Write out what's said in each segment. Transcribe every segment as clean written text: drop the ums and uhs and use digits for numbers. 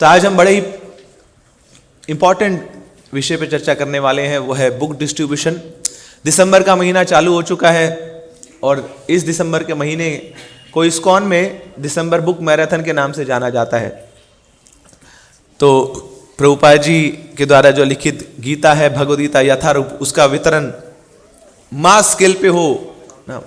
तो आज हम बड़े ही इंपॉर्टेंट विषय पर चर्चा करने वाले हैं, वो है बुक डिस्ट्रीब्यूशन। दिसंबर का महीना चालू हो चुका है और इस दिसंबर के महीने को इस्कॉन में दिसंबर बुक मैराथन के नाम से जाना जाता है। तो प्रभुपाद जी के द्वारा जो लिखित गीता है, भगवद गीता यथारूप, उसका वितरण मास स्केल पे हो ना,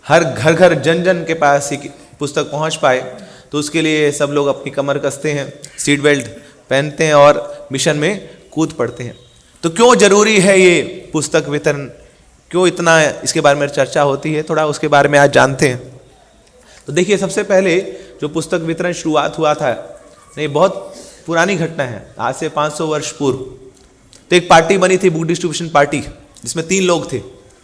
हर घर घर जन जन के पास ही पुस्तक पहुंच पाए, तो उसके लिए सब लोग अपनी कमर कसते हैं, सीट बेल्ट पहनते हैं और मिशन में कूद पड़ते हैं। तो क्यों जरूरी है ये पुस्तक वितरण, क्यों इतना इसके बारे में चर्चा होती है, थोड़ा उसके बारे में आज जानते हैं। तो देखिए, सबसे पहले जो पुस्तक वितरण शुरुआत हुआ था, ये बहुत पुरानी घटना है, आज से 500 वर्ष पूर्व। तो एक पार्टी बनी थी, बुक डिस्ट्रीब्यूशन पार्टी, जिसमें 3 लोग थे,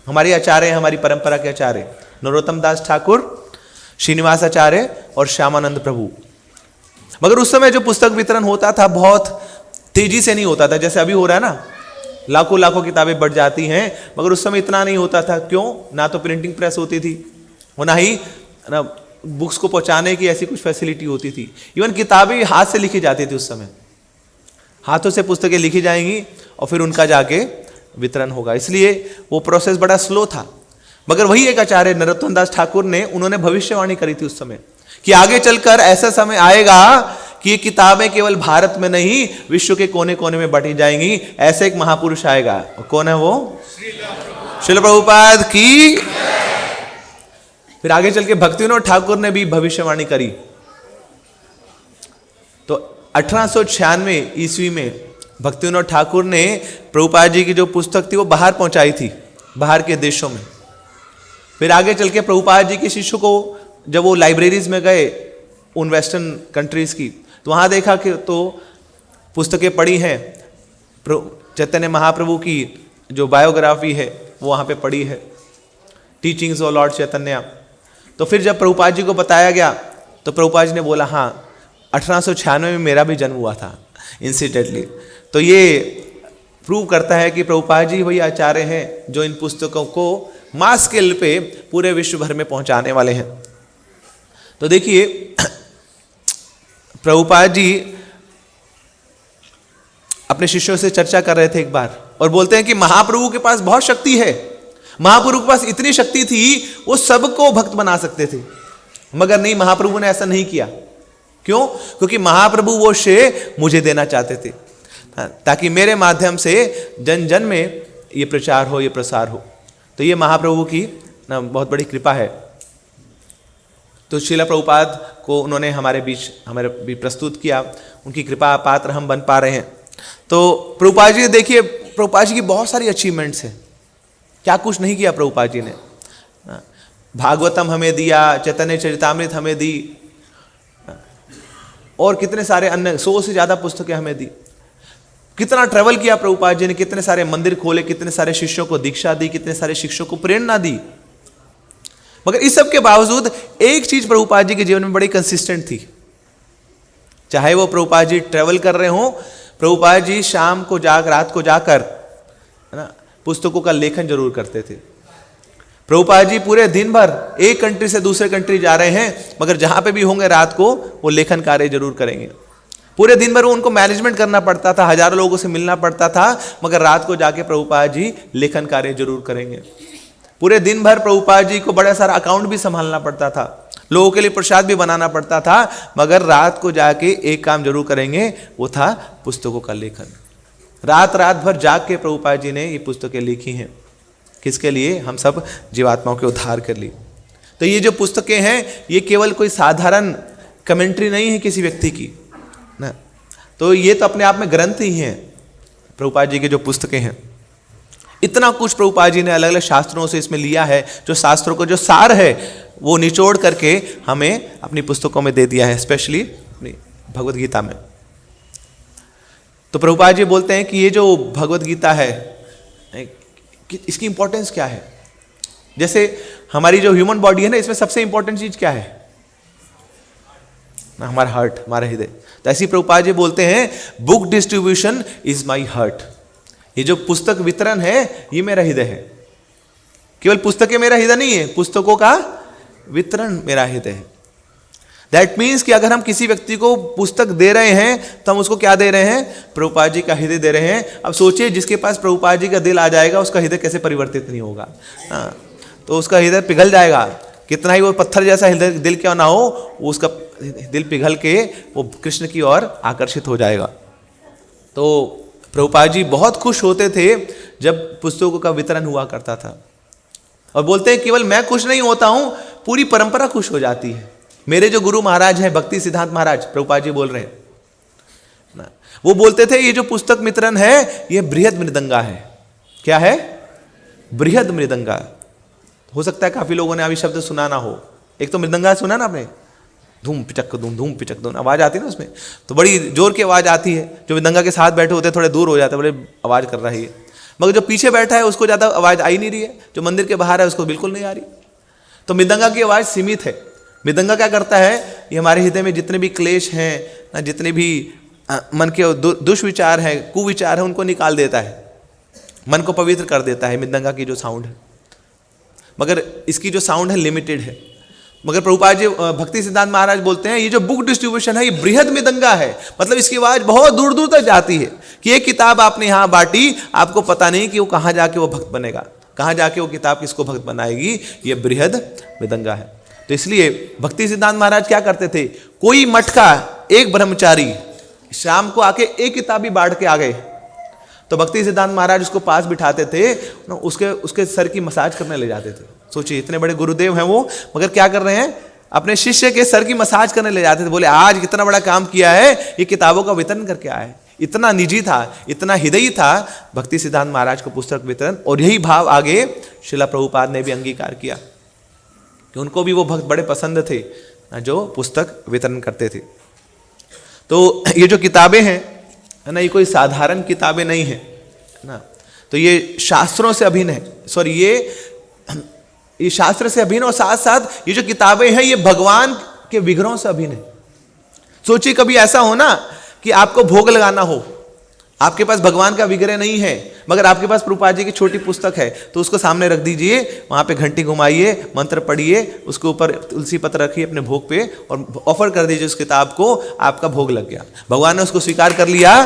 हमारे आचार्य, हमारी परंपरा के आचार्य नरोत्तम दास ठाकुर, श्रीनिवास आचार्य और श्यामानंद प्रभु। मगर उस समय जो पुस्तक वितरण होता था बहुत तेजी से नहीं होता था, जैसे अभी हो रहा है ना, लाखों लाखों किताबें बढ़ जाती हैं, मगर उस समय इतना नहीं होता था। क्यों? ना तो प्रिंटिंग प्रेस होती थी और ना ही ना बुक्स को पहुंचाने की ऐसी कुछ फैसिलिटी होती थी। इवन किताबें हाथ से लिखी जाती थी, उस समय हाथों से पुस्तकें लिखी जाएंगी और फिर उनका जाके वितरण होगा, इसलिए वो प्रोसेस बड़ा स्लो था। मगर वही एक आचार्य नरोत्तम दास ठाकुर ने, उन्होंने भविष्यवाणी करी थी उस समय कि आगे चलकर ऐसा समय आएगा कि ये किताबें केवल भारत में नहीं, विश्व के कोने कोने में बांटी जाएंगी। ऐसे एक महापुरुष आएगा, कौन है वो? श्रील प्रभुपाद की। फिर आगे चल के भक्तिविनोद ठाकुर ने भी भविष्यवाणी करी। तो 1896 ईस्वी में भक्तिविनोद ठाकुर ने प्रभुपाद जी की जो पुस्तक थी वो बाहर पहुंचाई थी, बाहर के देशों में। फिर आगे चल के प्रभुपाद जी के शिष्यों को जब वो लाइब्रेरीज में गए उन वेस्टर्न कंट्रीज की, तो वहाँ देखा कि तो पुस्तकें पढ़ी हैं, चैतन्य महाप्रभु की जो बायोग्राफी है वो वहाँ पे पढ़ी है, टीचिंग्स ऑफ लॉर्ड चैतन्य। तो फिर जब प्रभुपाद जी को बताया गया तो प्रभुपाद जी ने बोला, हाँ 1896 में मेरा भी जन्म हुआ था इंसिडेंटली। तो ये प्रूव करता है कि प्रभुपाद जी वही आचार्य हैं जो इन पुस्तकों को मास स्केल पे पूरे विश्व भर में पहुंचाने वाले हैं। तो देखिए, प्रभुपाद जी अपने शिष्यों से चर्चा कर रहे थे एक बार और बोलते हैं कि महाप्रभु के पास बहुत शक्ति है, महाप्रभु के पास इतनी शक्ति थी वो सबको भक्त बना सकते थे, मगर नहीं, महाप्रभु ने ऐसा नहीं किया। क्यों? क्योंकि महाप्रभु वो श्रेय मुझे देना चाहते थे, ताकि मेरे माध्यम से जन जन में ये प्रचार हो, ये प्रसार हो। तो ये महाप्रभु की ना बहुत बड़ी कृपा है। तो श्रील प्रभुपाद को उन्होंने हमारे बीच प्रस्तुत किया, उनकी कृपा पात्र हम बन पा रहे हैं। तो प्रभुपाद जी, देखिए प्रभुपाद जी की बहुत सारी अचीवमेंट्स हैं, क्या कुछ नहीं किया प्रभुपाद जी ने। भागवतम हमें दिया, चैतन्य चरितामृत हमें दी, और कितने सारे अन्य 100 से ज़्यादा पुस्तकें हमें दी। कितना ट्रैवल किया प्रभुपाद जी ने, कितने सारे मंदिर खोले, कितने सारे शिष्यों को दीक्षा दी, कितने सारे शिष्यों को प्रेरणा दी। मगर इस सब के बावजूद एक चीज प्रभुपाद जी के जीवन में बड़ी कंसिस्टेंट थी। चाहे वो प्रभुपाद जी ट्रैवल कर रहे हो, प्रभुपाद जी शाम को रात को जाकर, है ना, पुस्तकों का लेखन जरूर करते थे। प्रभुपाद जी पूरे दिन भर एक कंट्री से दूसरे कंट्री जा रहे हैं, मगर जहां पे भी होंगे रात को वो लेखन कार्य जरूर करेंगे। पूरे दिन भर उनको मैनेजमेंट करना पड़ता था, हजारों लोगों से मिलना पड़ता था, मगर रात को जाके प्रभुपाद जी लेखन कार्य जरूर करेंगे। पूरे दिन भर प्रभुपाद जी को बड़ा सारा अकाउंट भी संभालना पड़ता था, लोगों के लिए प्रसाद भी बनाना पड़ता था, मगर रात को जाके एक काम जरूर करेंगे, वो था पुस्तकों का लेखन। रात भर जाग के प्रभुपाद जी ने ये पुस्तकें लिखी हैं। किसके लिए? हम सब जीवात्माओं के उद्धार के लिए। तो ये जो पुस्तकें हैं, ये केवल कोई साधारण कमेंट्री नहीं है किसी व्यक्ति की ना, तो ये तो अपने आप में ग्रंथ ही हैं प्रभुपाद जी की जो पुस्तकें हैं। इतना कुछ प्रभुपाद जी ने अलग अलग शास्त्रों से इसमें लिया है, जो शास्त्रों को जो सार है वो निचोड़ करके हमें अपनी पुस्तकों में दे दिया है, स्पेशली अपनी भगवद गीता में। तो प्रभुपाद जी बोलते हैं कि ये जो भगवद गीता है, इसकी इंपॉर्टेंस क्या है। जैसे हमारी जो ह्यूमन बॉडी है ना, इसमें सबसे इंपॉर्टेंट चीज क्या है? हमारा हार्ट, हमारा हृदय। तो ऐसी प्रभुपाद जी बोलते हैं, book distribution is my heart. ये जो पुस्तक वितरण है, ये मेरा हृदय है। केवल पुस्तकें मेरा हृदय नहीं है, पुस्तकों का वितरण मेरा हृदय है। दैट मीन्स कि अगर हम किसी व्यक्ति को पुस्तक दे रहे हैं तो हम उसको क्या दे रहे हैं? प्रभुपाद जी का हृदय दे रहे हैं। अब सोचिए जिसके पास प्रभुपाद जी का दिल आ जाएगा उसका हृदय कैसे परिवर्तित नहीं होगा? तो उसका हृदय पिघल जाएगा, कितना ही वो पत्थर जैसा हृदय दिल क्यों ना हो, उसका दिल पिघल के वो कृष्ण की ओर आकर्षित हो जाएगा। तो प्रभुपाद जी बहुत खुश होते थे जब पुस्तकों का वितरण हुआ करता था, और बोलते हैं केवल मैं खुश नहीं होता हूं, पूरी परंपरा खुश हो जाती है। मेरे जो गुरु महाराज हैं भक्ति सिद्धांत महाराज, प्रभुपाद जी बोल रहे हैं ना, वो बोलते थे ये जो पुस्तक वितरण है ये बृहद मृदंगा है। क्या है? बृहद मृदंगा। हो सकता है काफी लोगों ने अभी शब्द सुना ना हो। एक तो मृदंगा सुना ना आपने, धूम पिचक धूम धूम पिचक धूम, आवाज आती है ना उसमें, तो बड़ी जोर की आवाज आती है। जो मृदंगा के साथ बैठे होते हैं थोड़े दूर हो जाते हैं, बड़े आवाज कर रहा है ये, मगर जो पीछे बैठा है उसको ज्यादा आवाज आई नहीं रही है, जो मंदिर के बाहर है उसको बिल्कुल नहीं आ रही। तो मृदंगा की आवाज सीमित है। मृदंगा क्या करता है? ये हमारे हृदय में जितने भी क्लेश हैं, जितने भी मन के दुष्विचार हैं, कुविचार हैं, उनको निकाल देता है, मन को पवित्र कर देता है मृदंगा की जो साउंड है। मगर इसकी जो साउंड है लिमिटेड है। मगर प्रभुपाद जी भक्ति सिद्धांत महाराज बोलते हैं ये जो बुक डिस्ट्रीब्यूशन है ये बृहद मृदंगा है, मतलब इसकी आवाज बहुत दूर दूर तक जाती है कि एक किताब आपने यहाँ बांटी, आपको पता नहीं कि वो कहाँ जाके वो भक्त बनेगा, कहाँ जाके वो किताब किसको भक्त बनाएगी, ये बृहद मृदंगा है। तो इसलिए भक्ति सिद्धांत महाराज क्या करते थे, कोई मठ का एक ब्रह्मचारी शाम को आके एक किताब भी बांट के आ गए तो भक्ति सिद्धांत महाराज उसको पास बिठाते थे, उसके सर की मसाज करने ले जाते थे। सोचिए इतने बड़े गुरुदेव हैं वो, मगर क्या कर रहे हैं? अपने शिष्य के सर की मसाज करने ले जाते थे। बोले आज इतना बड़ा काम किया है, ये किताबों का वितरण करके आए। इतना निजी था, इतना हृदयी था भक्ति सिद्धांत महाराज को पुस्तक वितरण। और यही भाव आगे श्रीला प्रभुपाद ने भी अंगीकार किया कि उनको भी वो भक्त बड़े पसंद थे जो पुस्तक वितरण करते थे। तो ये जो किताबें हैं है ना, ये कोई साधारण किताबें नहीं है ना, तो ये शास्त्रों से अभिन्न है। सॉरी, ये शास्त्र से अभिन्न, और साथ साथ ये जो किताबें हैं ये भगवान के विग्रहों से अभिन्न है। सोचिए कभी ऐसा हो ना कि आपको भोग लगाना हो, आपके पास भगवान का विग्रह नहीं है, मगर आपके पास प्रभुपाद जी की छोटी पुस्तक है, तो उसको सामने रख दीजिए, वहां पे घंटी घुमाइए, मंत्र पढ़िए, उसके ऊपर तुलसी पत्र रखिए अपने भोग पे और ऑफर कर दीजिए उस किताब को, आपका भोग लग गया। भगवान ने उसको स्वीकार कर लिया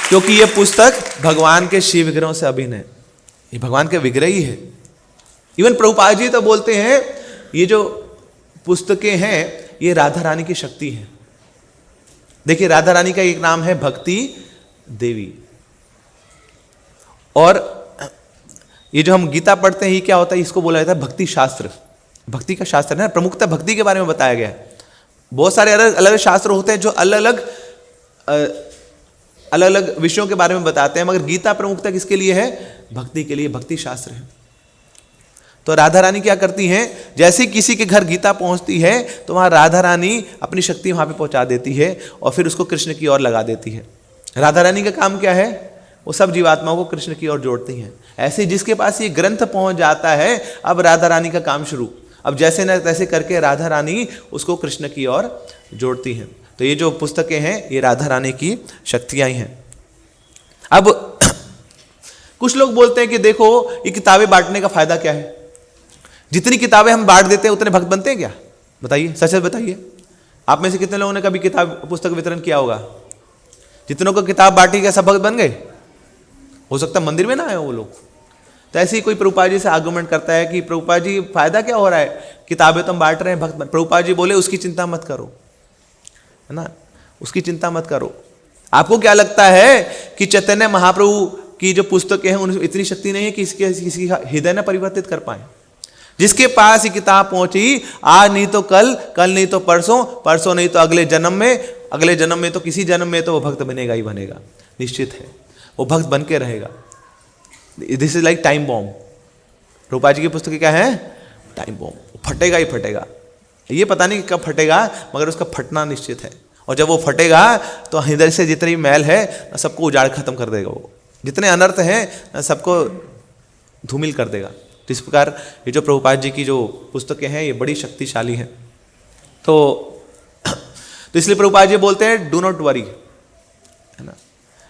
क्योंकि ये पुस्तक भगवान के शिव विग्रहों से अभिन्न है, ये भगवान के विग्रह ही है। इवन प्रभुपाद जी तो बोलते हैं ये जो पुस्तकें हैं ये राधा रानी की शक्ति है। देखिए राधा रानी का एक नाम है भक्ति देवी, और ये जो हम गीता पढ़ते हैं ये क्या होता है, इसको बोला जाता है भक्ति शास्त्र। भक्ति का शास्त्र है, प्रमुखता भक्ति के बारे में बताया गया है। बहुत सारे अलग अलग शास्त्र होते हैं जो अलग अलग विषयों के बारे में बताते हैं, मगर गीता प्रमुखता किसके लिए है? भक्ति के लिए, भक्ति शास्त्र है। तो राधा रानी क्या करती हैं, जैसे किसी के घर गीता पहुंचती है तो वहां राधा रानी अपनी शक्ति वहां पे पहुंचा देती है और फिर उसको कृष्ण की ओर लगा देती है। राधा रानी का काम क्या है? वो सब जीवात्माओं को कृष्ण की ओर जोड़ती हैं। ऐसे जिसके पास ये ग्रंथ पहुंच जाता है, अब राधा रानी का काम शुरू। अब जैसे न तैसे करके राधा रानी उसको कृष्ण की ओर जोड़ती हैं। तो ये जो पुस्तकें हैं ये राधा रानी की शक्तियां ही हैं। अब कुछ लोग बोलते हैं कि देखो ये किताबें बांटने का फायदा क्या है, जितनी किताबें हम बांट देते हैं उतने भक्त बनते हैं क्या? बताइए, सच सच बताइए। आप में से कितने लोगों ने कभी किताब पुस्तक वितरण किया होगा? जितनों को किताब बांटी क्या सब भक्त बन गए? हो सकता है मंदिर में ना आए वो लोग। तो ऐसे ही कोई प्रभुपाद जी से आर्गुमेंट करता है कि प्रभुपाद जी फायदा क्या हो रहा है, किताबें तो हम बांट रहे हैं, भक्त बन। प्रभुपाद जी बोले उसकी चिंता मत करो, है ना, उसकी चिंता मत करो। आपको क्या लगता है कि चैतन्य महाप्रभु की जो पुस्तकें हैं उनमें इतनी शक्ति नहीं है कि किसी का हृदय न परिवर्तित कर पाए? जिसके पास ये किताब पहुंची, आज नहीं तो कल, कल नहीं तो परसों, परसों नहीं तो अगले जन्म में, अगले जन्म में तो किसी जन्म में तो वो भक्त बनेगा ही बनेगा, निश्चित है वो भक्त बन के रहेगा। This is like time bomb. Prabhupad ji की पुस्तकें क्या है? टाइम बॉम्ब, फटेगा ही फटेगा। ये पता नहीं कब फटेगा, मगर उसका फटना निश्चित है। और जब वो फटेगा तो हृदय से जितनी मैल है सबको उजाड़ खत्म कर देगा। वो जितने अनर्थ हैं सबको धूमिल कर देगा। तो इस प्रकार ये जो प्रभुपाद जी की जो पुस्तकें हैं ये बड़ी शक्तिशाली हैं। तो इसलिए प्रभुपाद जी बोलते हैं डू नॉट वरी, है ना।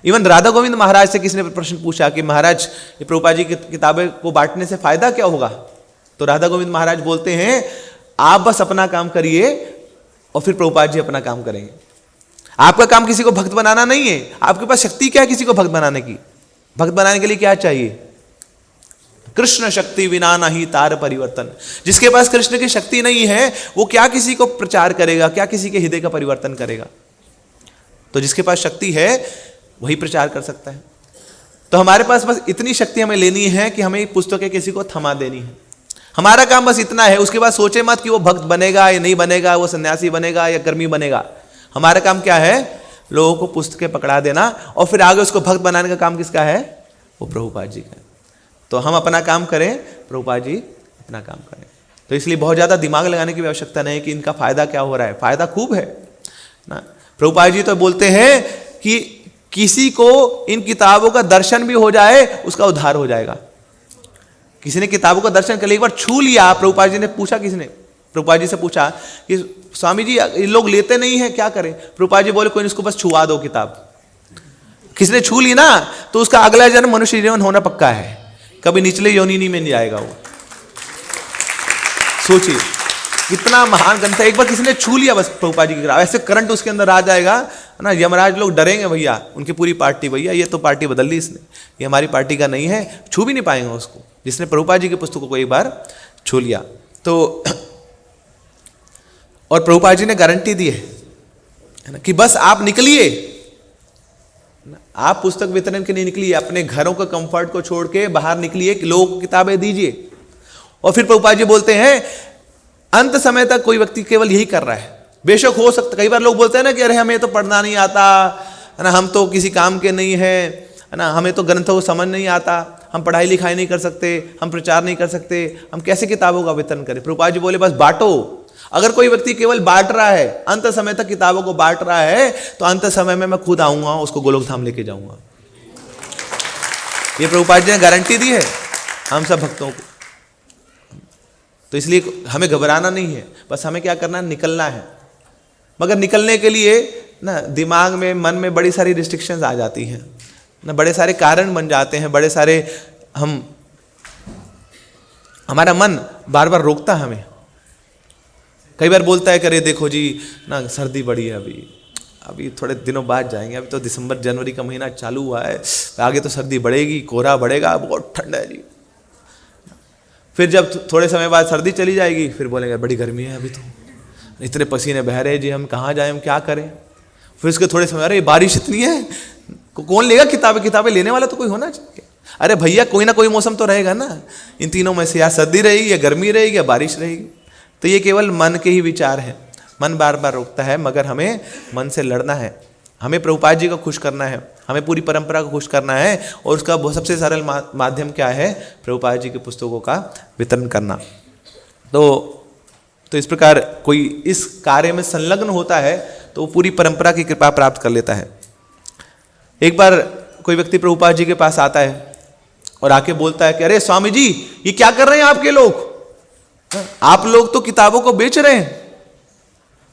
इवन राधा गोविंद महाराज से किसी ने प्रश्न पूछा कि महाराज ये प्रभुपाद जी की किताबें को बांटने से फायदा क्या होगा? तो राधा गोविंद महाराज बोलते हैं आप बस अपना काम करिए और फिर प्रभुपाद जी अपना काम करेंगे। आपका काम किसी को भक्त बनाना नहीं है। आपके पास शक्ति क्या है किसी को भक्त बनाने की? भक्त बनाने के लिए क्या चाहिए? कृष्ण शक्ति विना नहीं तार परिवर्तन। जिसके पास कृष्ण की शक्ति नहीं है वो क्या किसी को प्रचार करेगा, क्या किसी के हृदय का परिवर्तन करेगा? तो जिसके पास शक्ति है वही प्रचार कर सकता है। तो हमारे पास बस इतनी शक्ति हमें लेनी है कि हमें पुस्तकें किसी को थमा देनी है। हमारा काम बस इतना है। उसके बाद सोचे मत कि वो भक्त बनेगा या नहीं बनेगा, वो सन्यासी बनेगा या कर्मी बनेगा। हमारा काम क्या है? लोगों को पुस्तकें पकड़ा देना और फिर आगे उसको भक्त बनाने का काम किसका है? वो प्रभुपाद जी का है। तो हम अपना काम करें, प्रभुपाद जी अपना काम करें। तो इसलिए बहुत ज़्यादा दिमाग लगाने की आवश्यकता नहीं कि इनका फायदा क्या हो रहा है। फायदा खूब है ना। प्रभुपाद जी तो बोलते हैं कि किसी को इन किताबों का दर्शन भी हो जाए उसका उद्धार हो जाएगा। किसी ने किताबों का दर्शन कर लिया, एक बार छू लिया, प्रभुपाद जी ने पूछा, किसी ने प्रभुपाद जी से पूछा कि स्वामी जी ये लोग लेते नहीं है, क्या करें? प्रभुपाद जी बोले कोई नहीं, उसको बस छुआ दो किताब। किसी ने छू ली ना तो उसका अगला जन्म मनुष्य जीवन होना पक्का है, कभी निचले योनि में नहीं जाएगा वो। सोचिए कितना महान ग्रंथ है। एक बार किसी ने छू लिया बस प्रभुपाद जी की किताब, ऐसे करंट उसके अंदर आ जाएगा ना। यमराज लोग डरेंगे, भैया उनकी पूरी पार्टी, भैया ये तो पार्टी बदल ली इसने, ये हमारी पार्टी का नहीं है। छू भी नहीं पाएंगे उसको जिसने प्रभुपाद जी की पुस्तकों को एक बार छू लिया। तो और प्रभुपाद जी ने गारंटी दी है ना कि बस आप निकलिए, आप पुस्तक वितरण के लिए निकलिए, अपने घरों के कंफर्ट को छोड़ के बाहर निकलिए, लोगों को किताबें दीजिए। और फिर प्रभुपाद जी बोलते हैं अंत समय तक कोई व्यक्ति केवल यही कर रहा है। बेशक हो सकता, कई बार लोग बोलते हैं ना कि अरे हमें तो पढ़ना नहीं आता है ना, हम तो किसी काम के नहीं है ना, हमें तो ग्रंथों को समझ नहीं आता, हम पढ़ाई लिखाई नहीं कर सकते, हम प्रचार नहीं कर सकते, हम कैसे किताबों का वितरण करें? प्रभुपाद जी बोले बस बांटो। अगर कोई व्यक्ति केवल बांट रहा है, अंत समय तक किताबों को बांट रहा है, तो अंत समय में मैं खुद आऊंगा, उसको गोलोक धाम लेके जाऊंगा। ये प्रभुपाद जी ने गारंटी दी है हम सब भक्तों को। तो इसलिए हमें घबराना नहीं है, बस हमें क्या करना है? निकलना है। मगर निकलने के लिए ना दिमाग में, मन में बड़ी सारी रिस्ट्रिक्शंस आ जाती हैं ना, बड़े सारे कारण बन जाते हैं, बड़े सारे हमारा मन बार बार रोकता है हमें। कई बार बोलता है करे देखो जी ना सर्दी बढ़ी है, अभी थोड़े दिनों बाद जाएंगे, अभी तो दिसंबर जनवरी का महीना चालू हुआ है, आगे तो सर्दी बढ़ेगी, कोहरा बढ़ेगा, बहुत ठंड है जी। फिर जब थोड़े समय बाद सर्दी चली जाएगी फिर बोलेंगे बड़ी गर्मी है, अभी तो इतने पसीने बह रहे जी, हम कहाँ जाएं, हम क्या करें? फिर उसके थोड़े समय अरे बारिश इतनी है, कौन लेगा किताबें लेने वाला तो कोई होना चाहिए। अरे भैया कोई ना कोई मौसम तो रहेगा ना, इन तीनों में से या सर्दी रहेगी या गर्मी रहेगी या बारिश रहेगी। तो ये केवल मन के ही विचार हैं, मन बार बार रोकता है। मगर हमें मन से लड़ना है, हमें प्रभुपाद जी को खुश करना है, हमें पूरी परंपरा को खुश करना है। और उसका सबसे सरल माध्यम क्या है? प्रभुपाद जी की पुस्तकों का वितरण करना। तो इस प्रकार कोई इस कार्य में संलग्न होता है तो वो पूरी परंपरा की कृपा प्राप्त कर लेता है। एक बार कोई व्यक्ति प्रभुपाद जी के पास आता है और आके बोलता है कि अरे स्वामी जी ये क्या कर रहे हैं आपके लोग, आप लोग तो किताबों को बेच रहे हैं।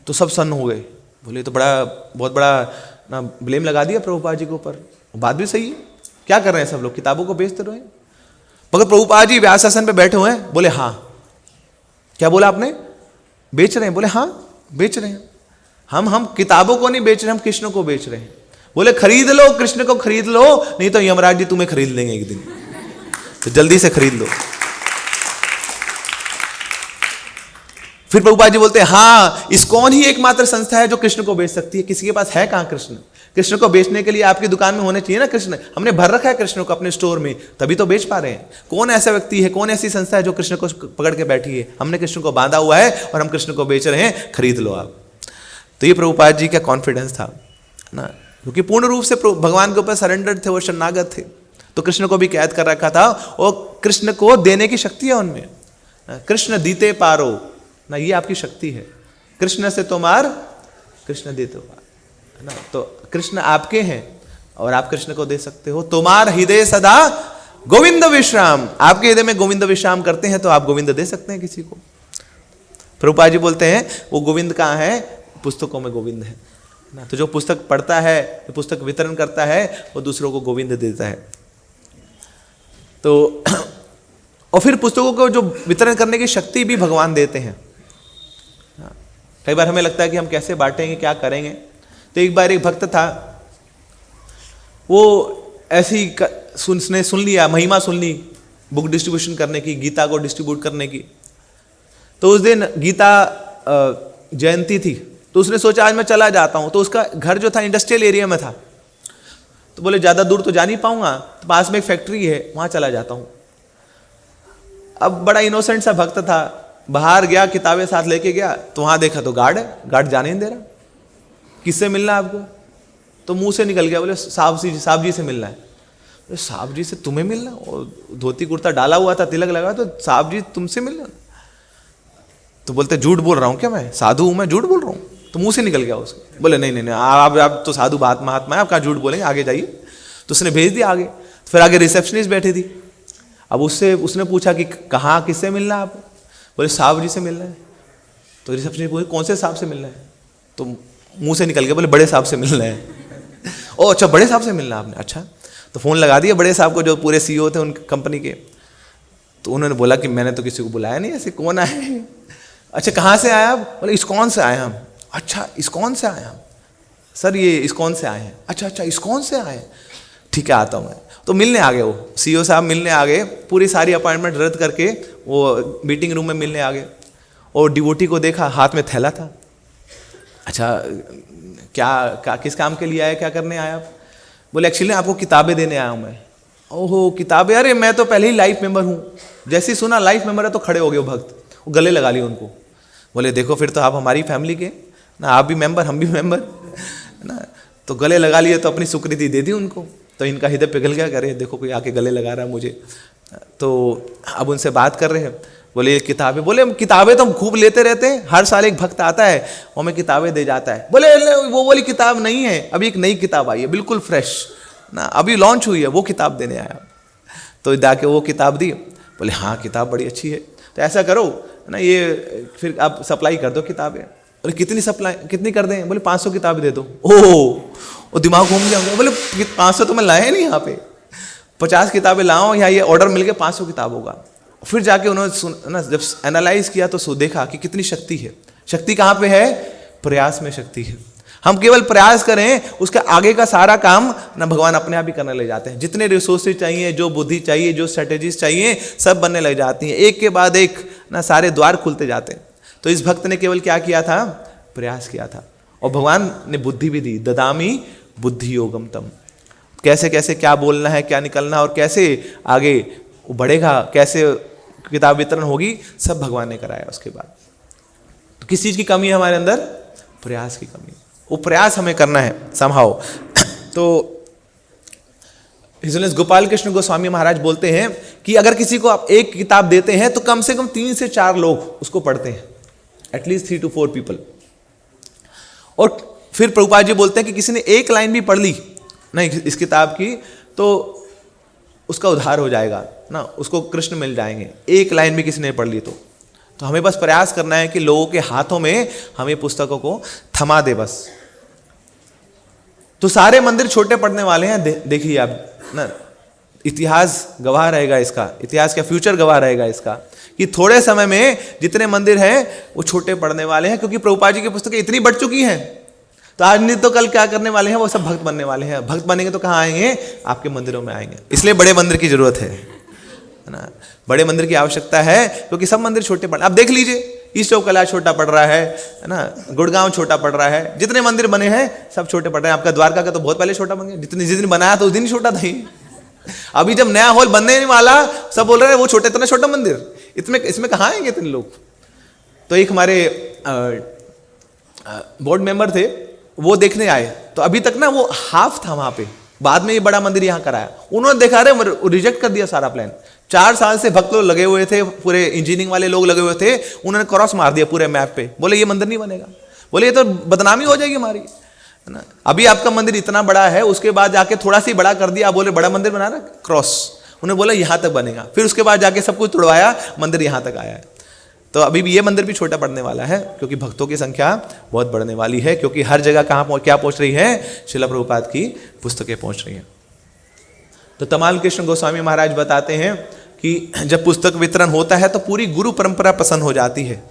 तो सब सन्न हो गए, बोले तो बहुत बड़ा ना ब्लेम लगा दिया प्रभुपाद जी के ऊपर। बात भी सही है, क्या कर रहे हैं सब लोग, किताबों को बेचते रहे। मगर प्रभुपाद जी व्यासासन पे बैठे हुए हैं, बोले हाँ। क्या बोला आपने? बेच रहे हैं? बोले हाँ बेच रहे हैं। हम किताबों को नहीं बेच रहे, हम कृष्ण को बेच रहे हैं। बोले खरीद लो, कृष्ण को खरीद लो, नहीं तो यमराज जी तुम्हें खरीद लेंगे एक दिन, तो जल्दी से खरीद लो। फिर प्रभुपाद जी बोलते हैं हाँ इस्कॉन ही एकमात्र संस्था है जो कृष्ण को बेच सकती है। किसी के पास है कहां कृष्ण? कृष्ण को बेचने के लिए आपकी दुकान में होने चाहिए ना कृष्ण। हमने भर रखा है कृष्ण को अपने स्टोर में, तभी तो बेच पा रहे हैं। कौन ऐसा व्यक्ति है, कौन ऐसी संस्था है जो कृष्ण को पकड़ के बैठी है? हमने कृष्ण को बांधा हुआ है और हम कृष्ण को बेच रहे हैं, खरीद लो आप। तो ये प्रभुपाद जी का कॉन्फिडेंस था ना, क्योंकि पूर्ण रूप से भगवान के ऊपर सरेंडर थे, वो शरणागत थे। तो कृष्ण को भी कैद कर रखा था और कृष्ण को देने की शक्ति है उनमें। कृष्ण दीते पारो ना, ये आपकी शक्ति है। कृष्ण से तुम्हार कृष्ण देते पार है ना। तो कृष्ण आपके हैं और आप कृष्ण को दे सकते हो। तुम्हार हृदय सदा गोविंद विश्राम, आपके हृदय में गोविंद विश्राम करते हैं तो आप गोविंद दे सकते हैं किसी को। प्रभुपाद जी बोलते हैं वो गोविंद कहाँ है? पुस्तकों में गोविंद है ना। तो जो पुस्तक पढ़ता है, जो पुस्तक वितरण करता है, वो दूसरों को गोविंद देता है। तो और फिर पुस्तकों को जो वितरण करने की शक्ति भी भगवान देते हैं कई बार हमें लगता है कि हम कैसे बांटेंगे, क्या करेंगे। तो एक बार एक भक्त था, वो ऐसी उसने सुन लिया, महिमा सुन ली बुक डिस्ट्रीब्यूशन करने की, गीता को डिस्ट्रीब्यूट करने की। तो उस दिन गीता जयंती थी, तो उसने सोचा आज मैं चला जाता हूँ। तो उसका घर जो था इंडस्ट्रियल एरिया में था, तो बोले ज़्यादा दूर तो जा नहीं पाऊंगा, तो पास में एक फैक्ट्री है वहाँ चला जाता हूँ। अब बड़ा इनोसेंट सा भक्त था, बाहर गया, किताबें साथ लेके गया, तो वहाँ देखा तो गार्ड है, गार्ड जाने नहीं दे रहा। किससे मिलना है आपको? तो मुंह से निकल गया, बोले साहब जी से मिलना है। बोले साहब जी से तुम्हें मिलना? और धोती कुर्ता डाला हुआ था, तिलक लगा, तो साहब जी तुमसे मिलना? तो बोलते झूठ बोल रहा हूँ क्या, मैं साधु हूँ, मैं झूठ बोल रहा हूँ? तो मुंह से निकल गया उसके। बोले नहीं आप तो साधु महात्मा है, आप कहाँ झूठ बोलेंगे, आगे जाइए। तो उसने भेज दिया आगे। फिर आगे रिसेप्शनिस्ट बैठी थी, अब उसने पूछा कि कहाँ किससे मिलना है आप? बोले साहब जी से मिलना है। तो रिसेप्शनिस्ट बोले कौन से साहब से मिलना है? तो मुंह से निकल गया, बोले बड़े साहब से मिलना है। ओ अच्छा, बड़े साहब से मिलना आपने? अच्छा। तो फ़ोन लगा दिया बड़े साहब को, जो पूरे CEO थे उन कंपनी के। तो उन्होंने बोला कि मैंने तो किसी को बुलाया नहीं, ऐसे कौन आए? अच्छा कहाँ से आए आप? बोले इस्कॉन से आए हम। अच्छा इस्कॉन से आए हम? सर ये इस्कॉन से आए हैं। अच्छा इस्कॉन से आए हैं, ठीक है आता हूँ मैं। तो मिलने आ गए, वो CEO साहब मिलने आ गए, पूरी सारी अपॉइंटमेंट रद्द करके वो मीटिंग रूम में मिलने आ गए। और डिवोटी को देखा, हाथ में थैला था। अच्छा क्या किस काम के लिए आए, क्या करने आए आप? बोले एक्चुअली आपको किताबें देने आया हूँ मैं। ओहो किताबें, अरे मैं तो पहले ही लाइफ मेंबर हूँ। जैसे ही सुना लाइफ मेंबर है तो खड़े हो गए वो भक्त, वो गले लगा लिए उनको। बोले देखो फिर तो आप हमारी फैमिली के ना, आप भी मेंबर हम भी मेंबर ना। तो गले लगा लिए, तो अपनी स्वीकृति दे दी उनको। तो इनका हृदय पिघल गया, करे देखो कोई आके गले लगा रहा है मुझे। तो अब उनसे बात कर रहे हैं, बोले ये किताबें, बोले किताबें तो हम खूब लेते रहते हैं, हर साल एक भक्त आता है वो हमें किताबें दे जाता है। बोले वो वाली किताब नहीं है, अभी एक नई किताब आई है बिल्कुल फ्रेश ना, अभी लॉन्च हुई है, वो किताब देने आया। तो जाके वो किताब दी। बोले हाँ किताब बड़ी अच्छी है, तो ऐसा करो ना, ये फिर आप सप्लाई कर दो किताबें। बोले कितनी कर दें? बोले 500 किताबें दे दो। ओह दिमाग घूम गया। बोले 500 तो मैं लाया नहीं, यहाँ पे 50 किताबें लाओ, यहाँ ये ऑर्डर मिल गया 500 किताब होगा। फिर जाके उन्होंने ना जब एनालाइज किया तो देखा कि कितनी शक्ति है। शक्ति कहाँ पे है? प्रयास में शक्ति है। हम केवल प्रयास करें, उसके आगे का सारा काम ना भगवान अपने आप ही करने लग जाते हैं। जितने रिसोर्सेज चाहिए, जो बुद्धि चाहिए, जो स्ट्रेटेजीज चाहिए, सब बनने लग जाती हैं, एक के बाद एक ना सारे द्वार खुलते जाते हैं। तो इस भक्त ने केवल क्या किया था? प्रयास किया था, और भगवान ने बुद्धि भी दी। ददामी बुद्धि योगम तम, कैसे कैसे क्या बोलना है, क्या निकलना, और कैसे आगे बढ़ेगा, कैसे किताब वितरण होगी, सब भगवान ने कराया। उसके बाद तो किस चीज़ की कमी है हमारे अंदर? प्रयास की कमी। वो प्रयास हमें करना है समहाउ। तो हिज ऑनरेस गोपाल कृष्ण गोस्वामी महाराज बोलते हैं कि अगर किसी को आप एक किताब देते हैं तो कम से कम 3 से 4 लोग उसको पढ़ते हैं, एटलीस्ट 3 to 4 पीपल। और फिर प्रभुपाद जी बोलते हैं कि किसी ने एक लाइन भी पढ़ ली नहीं इस किताब की, तो उसका उद्धार हो जाएगा ना, उसको कृष्ण मिल जाएंगे। एक लाइन भी किसी ने पढ़ ली तो हमें बस प्रयास करना है कि लोगों के हाथों में हम ये पुस्तकों को थमा दे बस। तो सारे मंदिर छोटे पड़ने वाले हैं, देखिए आप ना, इतिहास गवाह रहेगा इसका, इतिहास का फ्यूचर गवाह रहेगा इसका, कि थोड़े समय में जितने मंदिर हैं वो छोटे पड़ने वाले हैं, क्योंकि प्रभुपाद जी की पुस्तकें इतनी बढ़ चुकी हैं। तो आज नहीं तो कल क्या करने वाले हैं, वो सब भक्त बनने वाले हैं। भक्त बनेंगे तो कहाँ आएंगे? आपके मंदिरों में आएंगे। इसलिए बड़े मंदिर की जरूरत है ना, बड़े मंदिर की आवश्यकता है, क्योंकि सब मंदिर छोटे पड़, आप देख लीजिए ईस्ट ऑफ कैलाश छोटा पड़ रहा है ना, गुड़गांव छोटा पड़ रहा है, जितने मंदिर बने हैं सब छोटे पड़ रहे हैं। आपका द्वारका का तो बहुत पहले छोटा बन गया, जिस दिन बनाया था उस दिन ही छोटा था। अभी जब नया हॉल बनने वाला, सब बोल रहे हैं वो छोटे, इतना छोटा मंदिर, इसमें कहाँ आएंगे इतने लोग? तो एक हमारे बोर्ड मेंबर थे, वो देखने आए, तो अभी तक ना वो हाफ था वहां पे, बाद में ये बड़ा मंदिर यहाँ कराया। उन्होंने देखा रहे रिजेक्ट कर दिया सारा प्लान। 4 साल से भक्त लोग लगे हुए थे, पूरे इंजीनियरिंग वाले लोग लगे हुए थे, उन्होंने क्रॉस मार दिया पूरे मैप पे। बोले ये मंदिर नहीं बनेगा, बोले ये तो बदनामी हो जाएगी हमारी, है ना। अभी आपका मंदिर इतना बड़ा है, उसके बाद जाके थोड़ा सी बड़ा कर दिया, बोले बड़ा मंदिर बना रहा क्रॉस, उन्हें बोला यहाँ तक बनेगा। फिर उसके बाद जाके सब कुछ तोड़वाया, मंदिर यहाँ तक आया है। तो अभी भी ये मंदिर भी छोटा पड़ने वाला है, क्योंकि भक्तों की संख्या बहुत बढ़ने वाली है, क्योंकि हर जगह कहाँ क्या पहुँच रही है? श्रील प्रभुपाद की पुस्तकें पहुँच रही हैं। तो तमाल कृष्ण गोस्वामी महाराज बताते हैं कि जब पुस्तक वितरण होता है तो पूरी गुरु परंपरा प्रसन्न हो जाती है,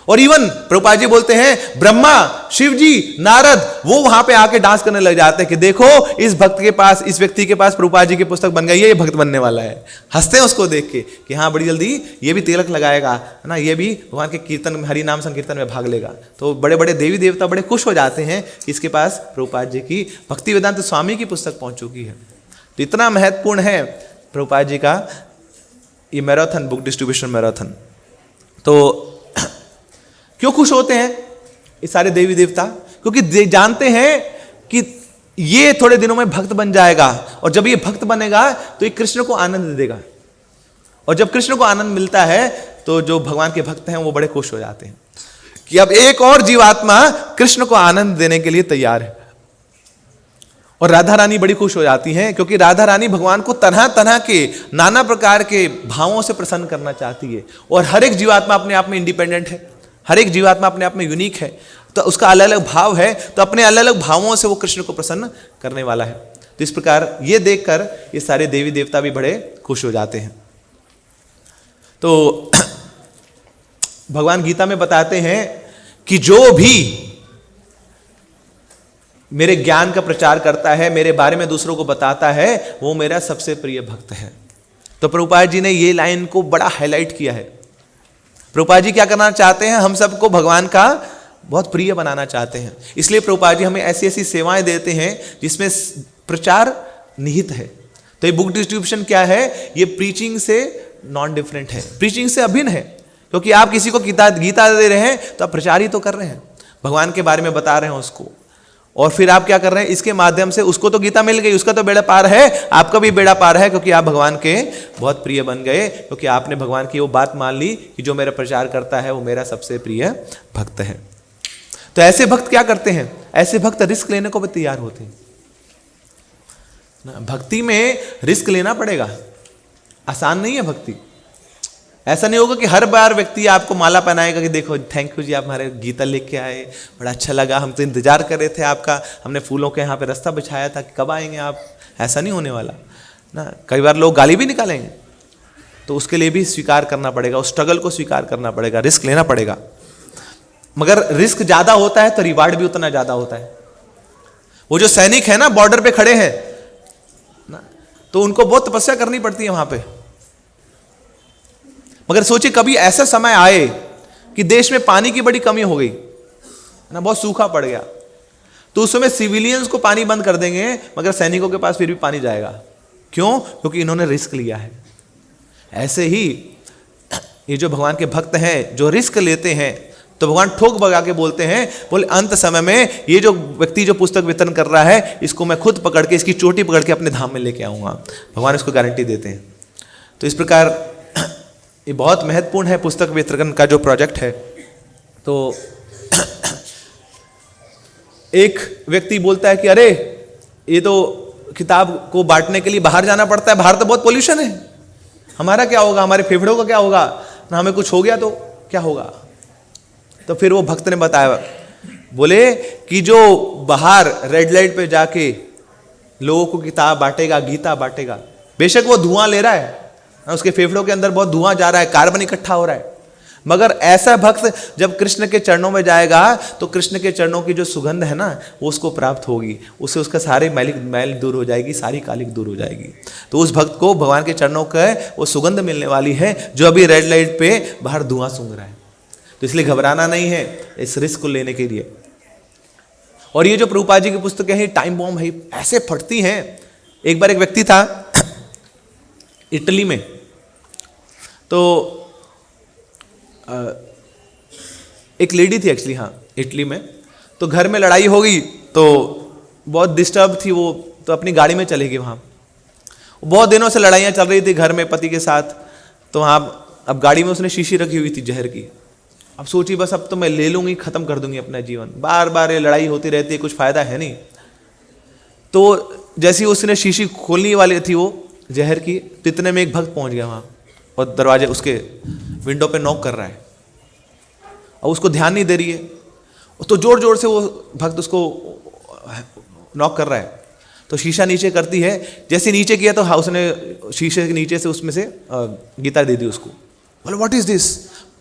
और इवन प्रभुपाद जी बोलते हैं ब्रह्मा, शिव जी, नारद वो वहां पे आके डांस करने लग जाते हैं कि देखो इस भक्त के पास, इस व्यक्ति के पास प्रभुपाद जी की पुस्तक बन गई है, ये भक्त बनने वाला है। हंसते हैं उसको देख के कि हाँ बड़ी जल्दी ये भी तिलक लगाएगा, है ना, ये भी भगवान के कीर्तन, हरि नाम संकीर्तन में भाग लेगा। तो बड़े बड़े देवी देवता बड़े खुश हो जाते हैं कि इसके पास प्रभुपाद जी की, भक्ति वेदांत स्वामी की पुस्तक पहुंच चुकी है। तो इतना महत्वपूर्ण है प्रभुपाद जी का ये मैराथन, बुक डिस्ट्रीब्यूशन मैराथन। तो क्यों खुश होते हैं ये सारे देवी देवता? क्योंकि जानते हैं कि ये थोड़े दिनों में भक्त बन जाएगा, और जब ये भक्त बनेगा तो ये कृष्ण को आनंद देगा, और जब कृष्ण को आनंद मिलता है तो जो भगवान के भक्त हैं वो बड़े खुश हो जाते हैं कि अब एक और जीवात्मा कृष्ण को आनंद देने के लिए तैयार है। और राधा रानी बड़ी खुश हो जाती हैं, क्योंकि राधा रानी भगवान को तरह तरह के, नाना प्रकार के भावों से प्रसन्न करना चाहती है। और हर एक जीवात्मा अपने आप में इंडिपेंडेंट है, हर एक जीवात्मा अपने आप में यूनिक है, तो उसका अलग अलग भाव है, तो अपने अलग अलग भावों से वो कृष्ण को प्रसन्न करने वाला है। तो इस प्रकार ये देखकर ये सारे देवी देवता भी बड़े खुश हो जाते हैं। तो भगवान गीता में बताते हैं कि जो भी मेरे ज्ञान का प्रचार करता है, मेरे बारे में दूसरों को बताता है, वो मेरा सबसे प्रिय भक्त है। तो प्रभुपाद जी ने ये लाइन को बड़ा हाईलाइट किया है। प्रभुपाद जी क्या करना चाहते हैं? हम सबको भगवान का बहुत प्रिय बनाना चाहते हैं। इसलिए प्रभुपाद जी हमें ऐसी ऐसी सेवाएं देते हैं जिसमें प्रचार निहित है। तो ये बुक डिस्ट्रीब्यूशन क्या है? ये प्रीचिंग से नॉन डिफरेंट है, प्रीचिंग से अभिन्न है। क्योंकि आप किसी को गीता दे रहे हैं तो आप प्रचार ही तो कर रहे हैं, भगवान के बारे में बता रहे हैं उसको। और फिर आप क्या कर रहे हैं? इसके माध्यम से उसको तो गीता मिल गई, उसका तो बेड़ा पार है, आपका भी बेड़ा पार है, क्योंकि आप भगवान के बहुत प्रिय बन गए, क्योंकि आपने भगवान की वो बात मान ली कि जो मेरा प्रचार करता है वो मेरा सबसे प्रिय भक्त है। तो ऐसे भक्त क्या करते हैं? ऐसे भक्त रिस्क लेने को भी तैयार होते हैं। भक्ति में रिस्क लेना पड़ेगा, आसान नहीं है भक्ति। ऐसा नहीं होगा कि हर बार व्यक्ति आपको माला पहनाएगा कि देखो थैंक यू जी, आप हमारे गीता लेके आए, बड़ा अच्छा लगा, हम तो इंतजार कर रहे थे आपका, हमने फूलों के यहाँ पे रास्ता बिछाया था कि कब आएंगे आप। ऐसा नहीं होने वाला ना। कई बार लोग गाली भी निकालेंगे, तो उसके लिए भी स्वीकार करना पड़ेगा, उस स्ट्रगल को स्वीकार करना पड़ेगा, रिस्क लेना पड़ेगा। मगर रिस्क ज्यादा होता है तो रिवार्ड भी उतना ज्यादा होता है। वो जो सैनिक है ना, बॉर्डर पे खड़े हैं ना, तो उनको बहुत तपस्या करनी पड़ती है वहां पे। मगर सोचिए कभी ऐसा समय आए कि देश में पानी की बड़ी कमी हो गई ना, बहुत सूखा पड़ गया, तो उस समय सिविलियंस को पानी बंद कर देंगे, मगर सैनिकों के पास फिर भी पानी जाएगा। क्यों? क्योंकि इन्होंने रिस्क लिया है। ऐसे ही ये जो भगवान के भक्त हैं जो रिस्क लेते हैं, तो भगवान ठोक भगा के बोलते हैं, बोले अंत समय में ये जो व्यक्ति जो पुस्तक वितरण कर रहा है, इसको मैं खुद पकड़ के, इसकी चोटी पकड़ के अपने धाम में लेके आऊंगा। भगवान इसको गारंटी देते हैं। तो इस प्रकार ये बहुत महत्वपूर्ण है पुस्तक वितरण का जो प्रोजेक्ट है। तो एक व्यक्ति बोलता है कि अरे ये तो किताब को बांटने के लिए बाहर जाना पड़ता है, बाहर तो बहुत पोल्यूशन है, हमारा क्या होगा, हमारे फेफड़ों का क्या होगा ना, हमें कुछ हो गया तो क्या होगा। तो फिर वो भक्त ने बताया, बोले कि जो बाहर रेड लाइट पे जाके लोगों को किताब बांटेगा, गीता बांटेगा, बेशक वो धुआं ले रहा है, उसके फेफड़ों के अंदर बहुत धुआं जा रहा है, कार्बन इकट्ठा हो रहा है, मगर ऐसा भक्त जब कृष्ण के चरणों में जाएगा तो कृष्ण के चरणों की जो सुगंध है ना, वो उसको प्राप्त होगी, उससे उसका सारे मैल दूर हो जाएगी, सारी कालिक दूर हो जाएगी। तो उस भक्त को भगवान के चरणों का वो सुगंध मिलने वाली है, जो अभी रेड लाइट पे बाहर धुआं सूंघ रहा है। तो इसलिए घबराना नहीं है इस रिस्क को लेने के लिए। और ये जो प्रभुपाद जी की पुस्तकें हैं, टाइम बॉम्ब है, ऐसे फटती हैं। एक बार एक व्यक्ति था इटली में, तो एक लेडी थी एक्चुअली, हाँ इटली में, तो घर में लड़ाई हो गई, तो बहुत डिस्टर्ब थी वो, तो अपनी गाड़ी में चली गई वहाँ। बहुत दिनों से लड़ाइयाँ चल रही थी घर में पति के साथ, तो वहाँ अब गाड़ी में उसने शीशी रखी हुई थी जहर की। अब सोची बस अब तो मैं ले लूँगी, ख़त्म कर दूँगी अपना जीवन, बार बार ये लड़ाई होती रहती है, कुछ फ़ायदा है नहीं। तो जैसे ही उसने शीशी खोलने वाली थी वो जहर की, तो इतने में एक भक्त पहुँच गया वहाँ, और दरवाजे उसके विंडो पे नॉक कर रहा है, और उसको ध्यान नहीं दे रही है, तो जोर जोर से वो भक्त उसको नॉक कर रहा है। तो शीशा नीचे करती है, जैसे नीचे किया तो हाँ उसने शीशे के नीचे से उसमें से गीता दे दी उसको। बोले व्हाट इज दिस?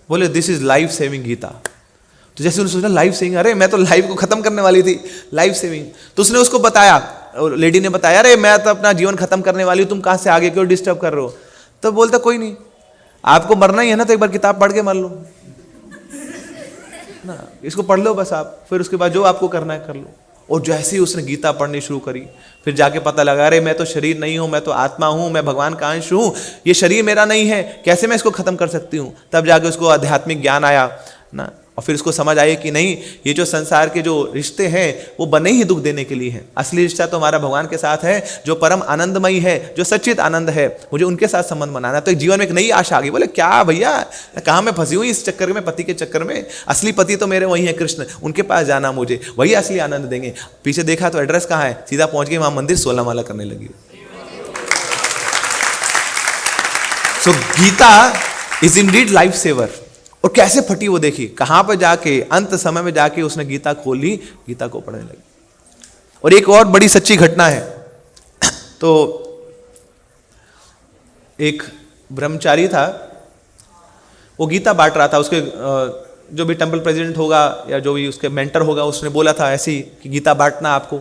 बोले this is life saving Gita. तो जैसे उन्होंने सोचा लाइफ सेविंग, अरे मैं तो लाइफ को खत्म करने वाली थी, लाइफ सेविंग। तो उसने उसको बताया, लेडी ने बताया, अरे मैं तो अपना जीवन खत्म करने वाली हूँ, तुम कहाँ से आगे क्यों डिस्टर्ब कर रहे हो? तो बोलता कोई नहीं, आपको मरना ही है ना तो एक बार किताब पढ़ के मर लो ना, इसको पढ़ लो बस आप, फिर उसके बाद जो आपको करना है कर लो। और जैसे ही उसने गीता पढ़नी शुरू करी, फिर जाके पता लगा, अरे मैं तो शरीर नहीं हूं, मैं तो आत्मा हूं, मैं भगवान का अंश हूं, ये शरीर मेरा नहीं है, कैसे मैं इसको खत्म कर सकती हूं? तब जाके उसको आध्यात्मिक ज्ञान आया ना, और फिर उसको समझ आई कि नहीं, ये जो संसार के जो रिश्ते हैं वो बने ही दुख देने के लिए हैं। असली रिश्ता तो हमारा भगवान के साथ है, जो परम आनंदमयी है, जो सच्चित आनंद है, मुझे उनके साथ संबंध बनाना। तो एक जीवन में एक नई आशा आ गई। बोले क्या भैया, कहाँ मैं फंसी हुई इस चक्कर में, पति के चक्कर में? असली पति तो मेरे वही है कृष्ण, उनके पास जाना मुझे, वही असली आनंद देंगे। पीछे देखा तो एड्रेस कहाँ है, सीधा पहुंच गई वहां मंदिर, 16 माला करने लगी। So Gita is indeed life saver. और कैसे फटी वो देखी, कहां पर जाके अंत समय में जाके उसने गीता खोली, गीता को पढ़ने लगी। और एक और बड़ी सच्ची घटना है। तो एक ब्रह्मचारी था, वो गीता बांट रहा था। उसके जो भी टेंपल प्रेसिडेंट होगा या जो भी उसके मेंटर होगा, उसने बोला था ऐसे ही कि गीता बांटना आपको।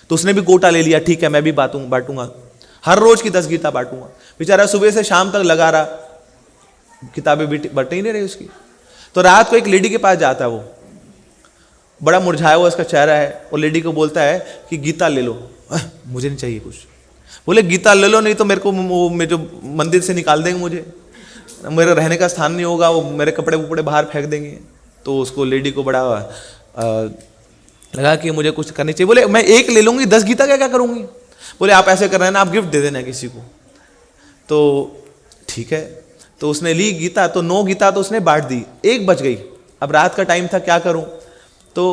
तो उसने भी कोटा ले लिया, ठीक है मैं भी बांटूंगा, हर रोज की 10 गीता बांटूंगा। बेचारा सुबह से शाम तक लगा रहा, किताबें बट ही नहीं रही उसकी। तो रात को एक लेडी के पास जाता है, वो बड़ा मुरझाया हुआ उसका चेहरा है, और लेडी को बोलता है कि गीता ले लो। मुझे नहीं चाहिए कुछ। बोले गीता ले लो, नहीं तो मेरे को मेरे जो मंदिर से निकाल देंगे, मुझे मेरे रहने का स्थान नहीं होगा, वो मेरे कपड़े वपड़े बाहर फेंक देंगे। तो उसको लेडी को बड़ा लगा कि मुझे कुछ करनी चाहिए। बोले मैं एक ले लूंगी, 10 गीता क्या करूंगी? बोले आप ऐसे कर रहे हैं ना, आप गिफ्ट दे देना किसी को। तो ठीक है, तो उसने ली गीता, तो 9 गीता तो उसने बांट दी, 1 बच गई। अब रात का टाइम था, क्या करूं? तो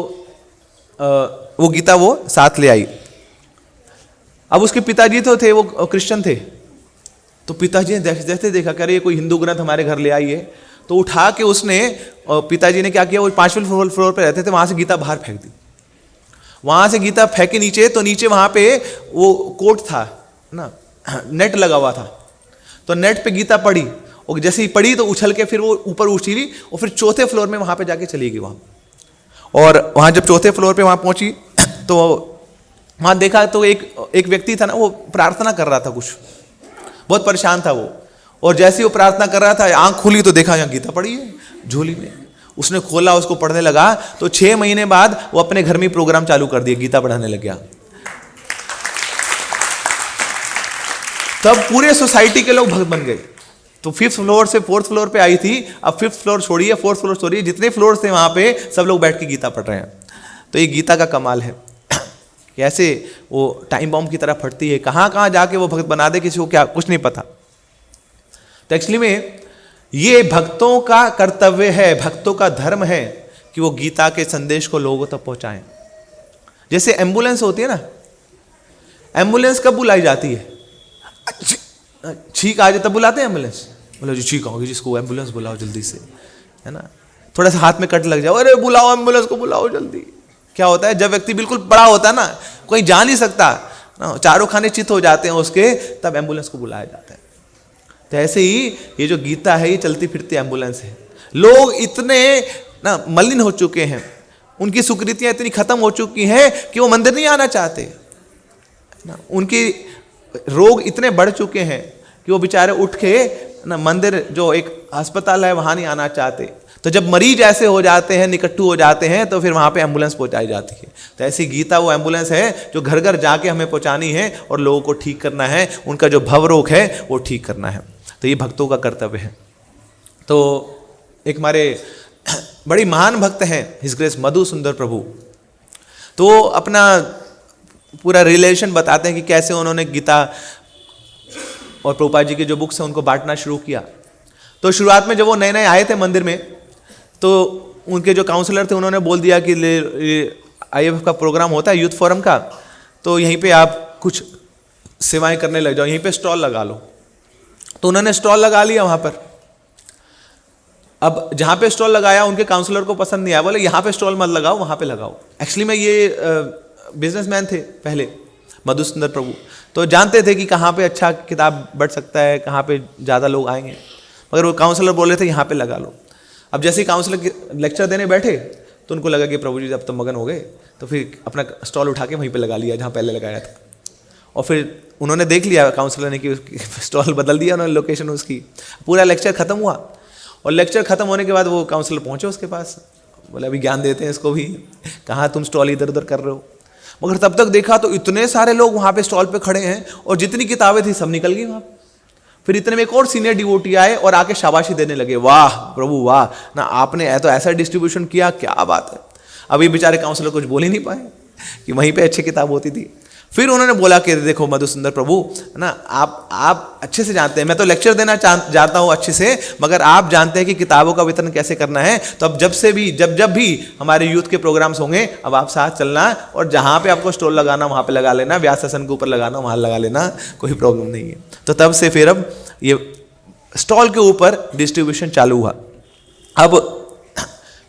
वो गीता वो साथ ले आई। अब उसके पिताजी तो थे, वो क्रिश्चियन थे। तो पिताजी ने जैसे देखा, कह रहे ये कोई हिंदू ग्रंथ हमारे घर ले आई है, तो उठा के उसने, पिताजी ने क्या किया, वो 5वें फ्लोर पे रहते थे, वहां से गीता बाहर फेंक दी। वहां से गीता फेंके नीचे, तो नीचे वहां पे वो कोट था ना, नेट लगा हुआ था, तो नेट पे गीता पड़ी, और जैसे ही पड़ी तो उछल के फिर वो ऊपर उछली, और फिर 4थे फ्लोर में वहां पे जाके चली गई वहां। और वहां जब 4थे फ्लोर पे वहां पहुंची, तो वहां देखा तो एक व्यक्ति था ना, वो प्रार्थना कर रहा था, कुछ बहुत परेशान था वो। और जैसे ही वो प्रार्थना कर रहा था, आंख खुली तो देखा यहाँ गीता पड़ी है झोली में। उसने खोला, उसको पढ़ने लगा। तो 6 महीने बाद वो अपने घर में प्रोग्राम चालू कर दिया, गीता पढ़ाने लग गया। तब पूरे सोसाइटी के लोग भक्त बन गए। तो 5th फ्लोर से 4th फ्लोर पे आई थी, अब 5th फ्लोर छोड़िए, 4th फ्लोर छोड़िए, जितने फ्लोर थे वहां पे सब लोग बैठ के गीता पढ़ रहे हैं। तो ये गीता का कमाल है, कैसे वो टाइम बॉम्ब की तरह फटती है, कहां कहां जाके वो भक्त बना दे, किसी को क्या कुछ नहीं पता। तो एक्चुअली में ये भक्तों का कर्तव्य है, भक्तों का धर्म है कि वो गीता के संदेश को लोगों तक पहुंचाएं। जैसे एम्बुलेंस होती है ना, एम्बुलेंस कब बुलाई जाती है? छींक आ जाए तब बुलाते हैं एम्बुलेंस। बोलो जी छींक आओगी, जिसको एम्बुलेंस बुलाओ जल्दी से, है ना। थोड़ा सा हाथ में कट लग जाओ, अरे बुलाओ एम्बुलेंस को, बुलाओ जल्दी। क्या होता है, जब व्यक्ति बिल्कुल पड़ा होता है ना, कोई जा नहीं सकता, चारों खाने चित हो जाते हैं उसके, तब एम्बुलेंस को बुलाया जाता है। तो ऐसे ही ये जो गीता है, ये चलती फिरती एम्बुलेंस है। लोग इतने ना मलिन हो चुके हैं, उनकी सुकृतियां इतनी खत्म हो चुकी हैं कि वो मंदिर नहीं आना चाहते ना। उनकी रोग इतने बढ़ चुके हैं कि वो बेचारे उठ के ना मंदिर, जो एक अस्पताल है, वहां नहीं आना चाहते। तो जब मरीज ऐसे हो जाते हैं, निकट्टू हो जाते हैं, तो फिर वहां पे एम्बुलेंस पहुंचाई जाती है। तो ऐसी गीता वो एम्बुलेंस है जो घर घर जाके हमें पहुंचानी है और लोगों को ठीक करना है, उनका जो भव रोग है वो ठीक करना है। तो ये भक्तों का कर्तव्य है। तो एक हमारे बड़ी महान भक्त हैं हिज ग्रेस मधु सुंदर प्रभु, तो वो अपना पूरा रिलेशन बताते हैं कि कैसे उन्होंने गीता और प्रभुपाद जी की जो बुक्स हैं उनको बांटना शुरू किया। तो शुरुआत में जब वो नए नए आए थे मंदिर में, तो उनके जो काउंसलर थे उन्होंने बोल दिया कि IF का प्रोग्राम होता है यूथ फोरम का, तो यहीं पे आप कुछ सेवाएं करने लग जाओ, यहीं पे स्टॉल लगा लो। तो उन्होंने स्टॉल लगा लिया वहां पर। अब जहां पे स्टॉल लगाया उनके काउंसलर को पसंद नहीं आया, बोले यहाँ पे स्टॉल मत लगाओ, वहां पे लगाओ। एक्चुअली में ये बिजनेसमैन थे पहले, मधु सुंदर प्रभु, तो जानते थे कि कहाँ पे अच्छा किताब बढ़ सकता है, कहाँ पे ज़्यादा लोग आएंगे, मगर वो काउंसलर बोले थे यहाँ पे लगा लो। अब जैसे ही काउंसलर लेक्चर देने बैठे तो उनको लगा कि प्रभु जी जब तो मगन हो गए तो फिर अपना स्टॉल उठा के वहीं पे लगा लिया जहाँ पहले लगाया था। और फिर उन्होंने देख लिया काउंसलर ने कि स्टॉल बदल दिया उन्होंने लोकेशन उसकी। पूरा लेक्चर खत्म हुआ और लेक्चर खत्म होने के बाद वो काउंसलर पहुंचे उसके पास, बोले अभी ज्ञान देते हैं इसको भी, कहाँ तुम स्टॉल इधर उधर कर रहे हो। मगर तब तक देखा तो इतने सारे लोग वहाँ पे स्टॉल पे खड़े हैं और जितनी किताबें थी सब निकल गई वहाँ पे। फिर इतने में एक और सीनियर डिवोटी आए और आके शाबाशी देने लगे, वाह प्रभु वाह ना, आपने तो ऐसा डिस्ट्रीब्यूशन किया, क्या बात है। अभी बेचारे काउंसलर कुछ बोल ही नहीं पाए कि वहीं पे अच्छी किताब होती थी। फिर उन्होंने बोला कि देखो मधुसुंदर प्रभु ना, आप अच्छे से जानते हैं, मैं तो लेक्चर देना चाहता हूँ अच्छे से, मगर आप जानते हैं कि किताबों का वितरण कैसे करना है। तो अब जब भी हमारे यूथ के प्रोग्राम्स होंगे, अब आप साथ चलना और जहाँ पे आपको स्टॉल लगाना वहाँ पे लगा लेना, व्यासासन के ऊपर लगाना वहाँ लगा लेना, कोई प्रॉब्लम नहीं है। तो तब से फिर अब ये स्टॉल के ऊपर डिस्ट्रीब्यूशन चालू हुआ। अब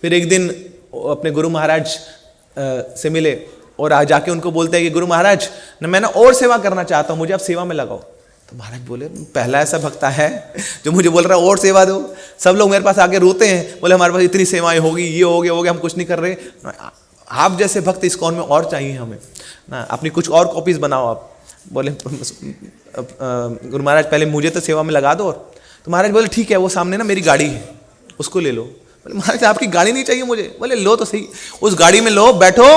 फिर एक दिन अपने गुरु महाराज से मिले और आ जाके उनको बोलते हैं कि गुरु महाराज मैं ना और सेवा करना चाहता हूँ, मुझे आप सेवा में लगाओ। तो महाराज बोले पहला ऐसा भक्ता है जो मुझे बोल रहा है और सेवा दो। सब लोग मेरे पास आके रोते हैं, बोले हमारे पास इतनी सेवाएं होगी, ये हो गया, हम कुछ नहीं कर रहे। आप जैसे भक्त इस्कॉन में और चाहिए हमें ना, अपनी कुछ और कॉपीज बनाओ आप। बोले गुरु महाराज पहले मुझे तो सेवा में लगा दो। तो महाराज बोले ठीक है, वो सामने ना मेरी गाड़ी है उसको ले लो। बोले महाराज आपकी गाड़ी नहीं चाहिए मुझे। बोले लो तो सही, उस गाड़ी में लो, बैठो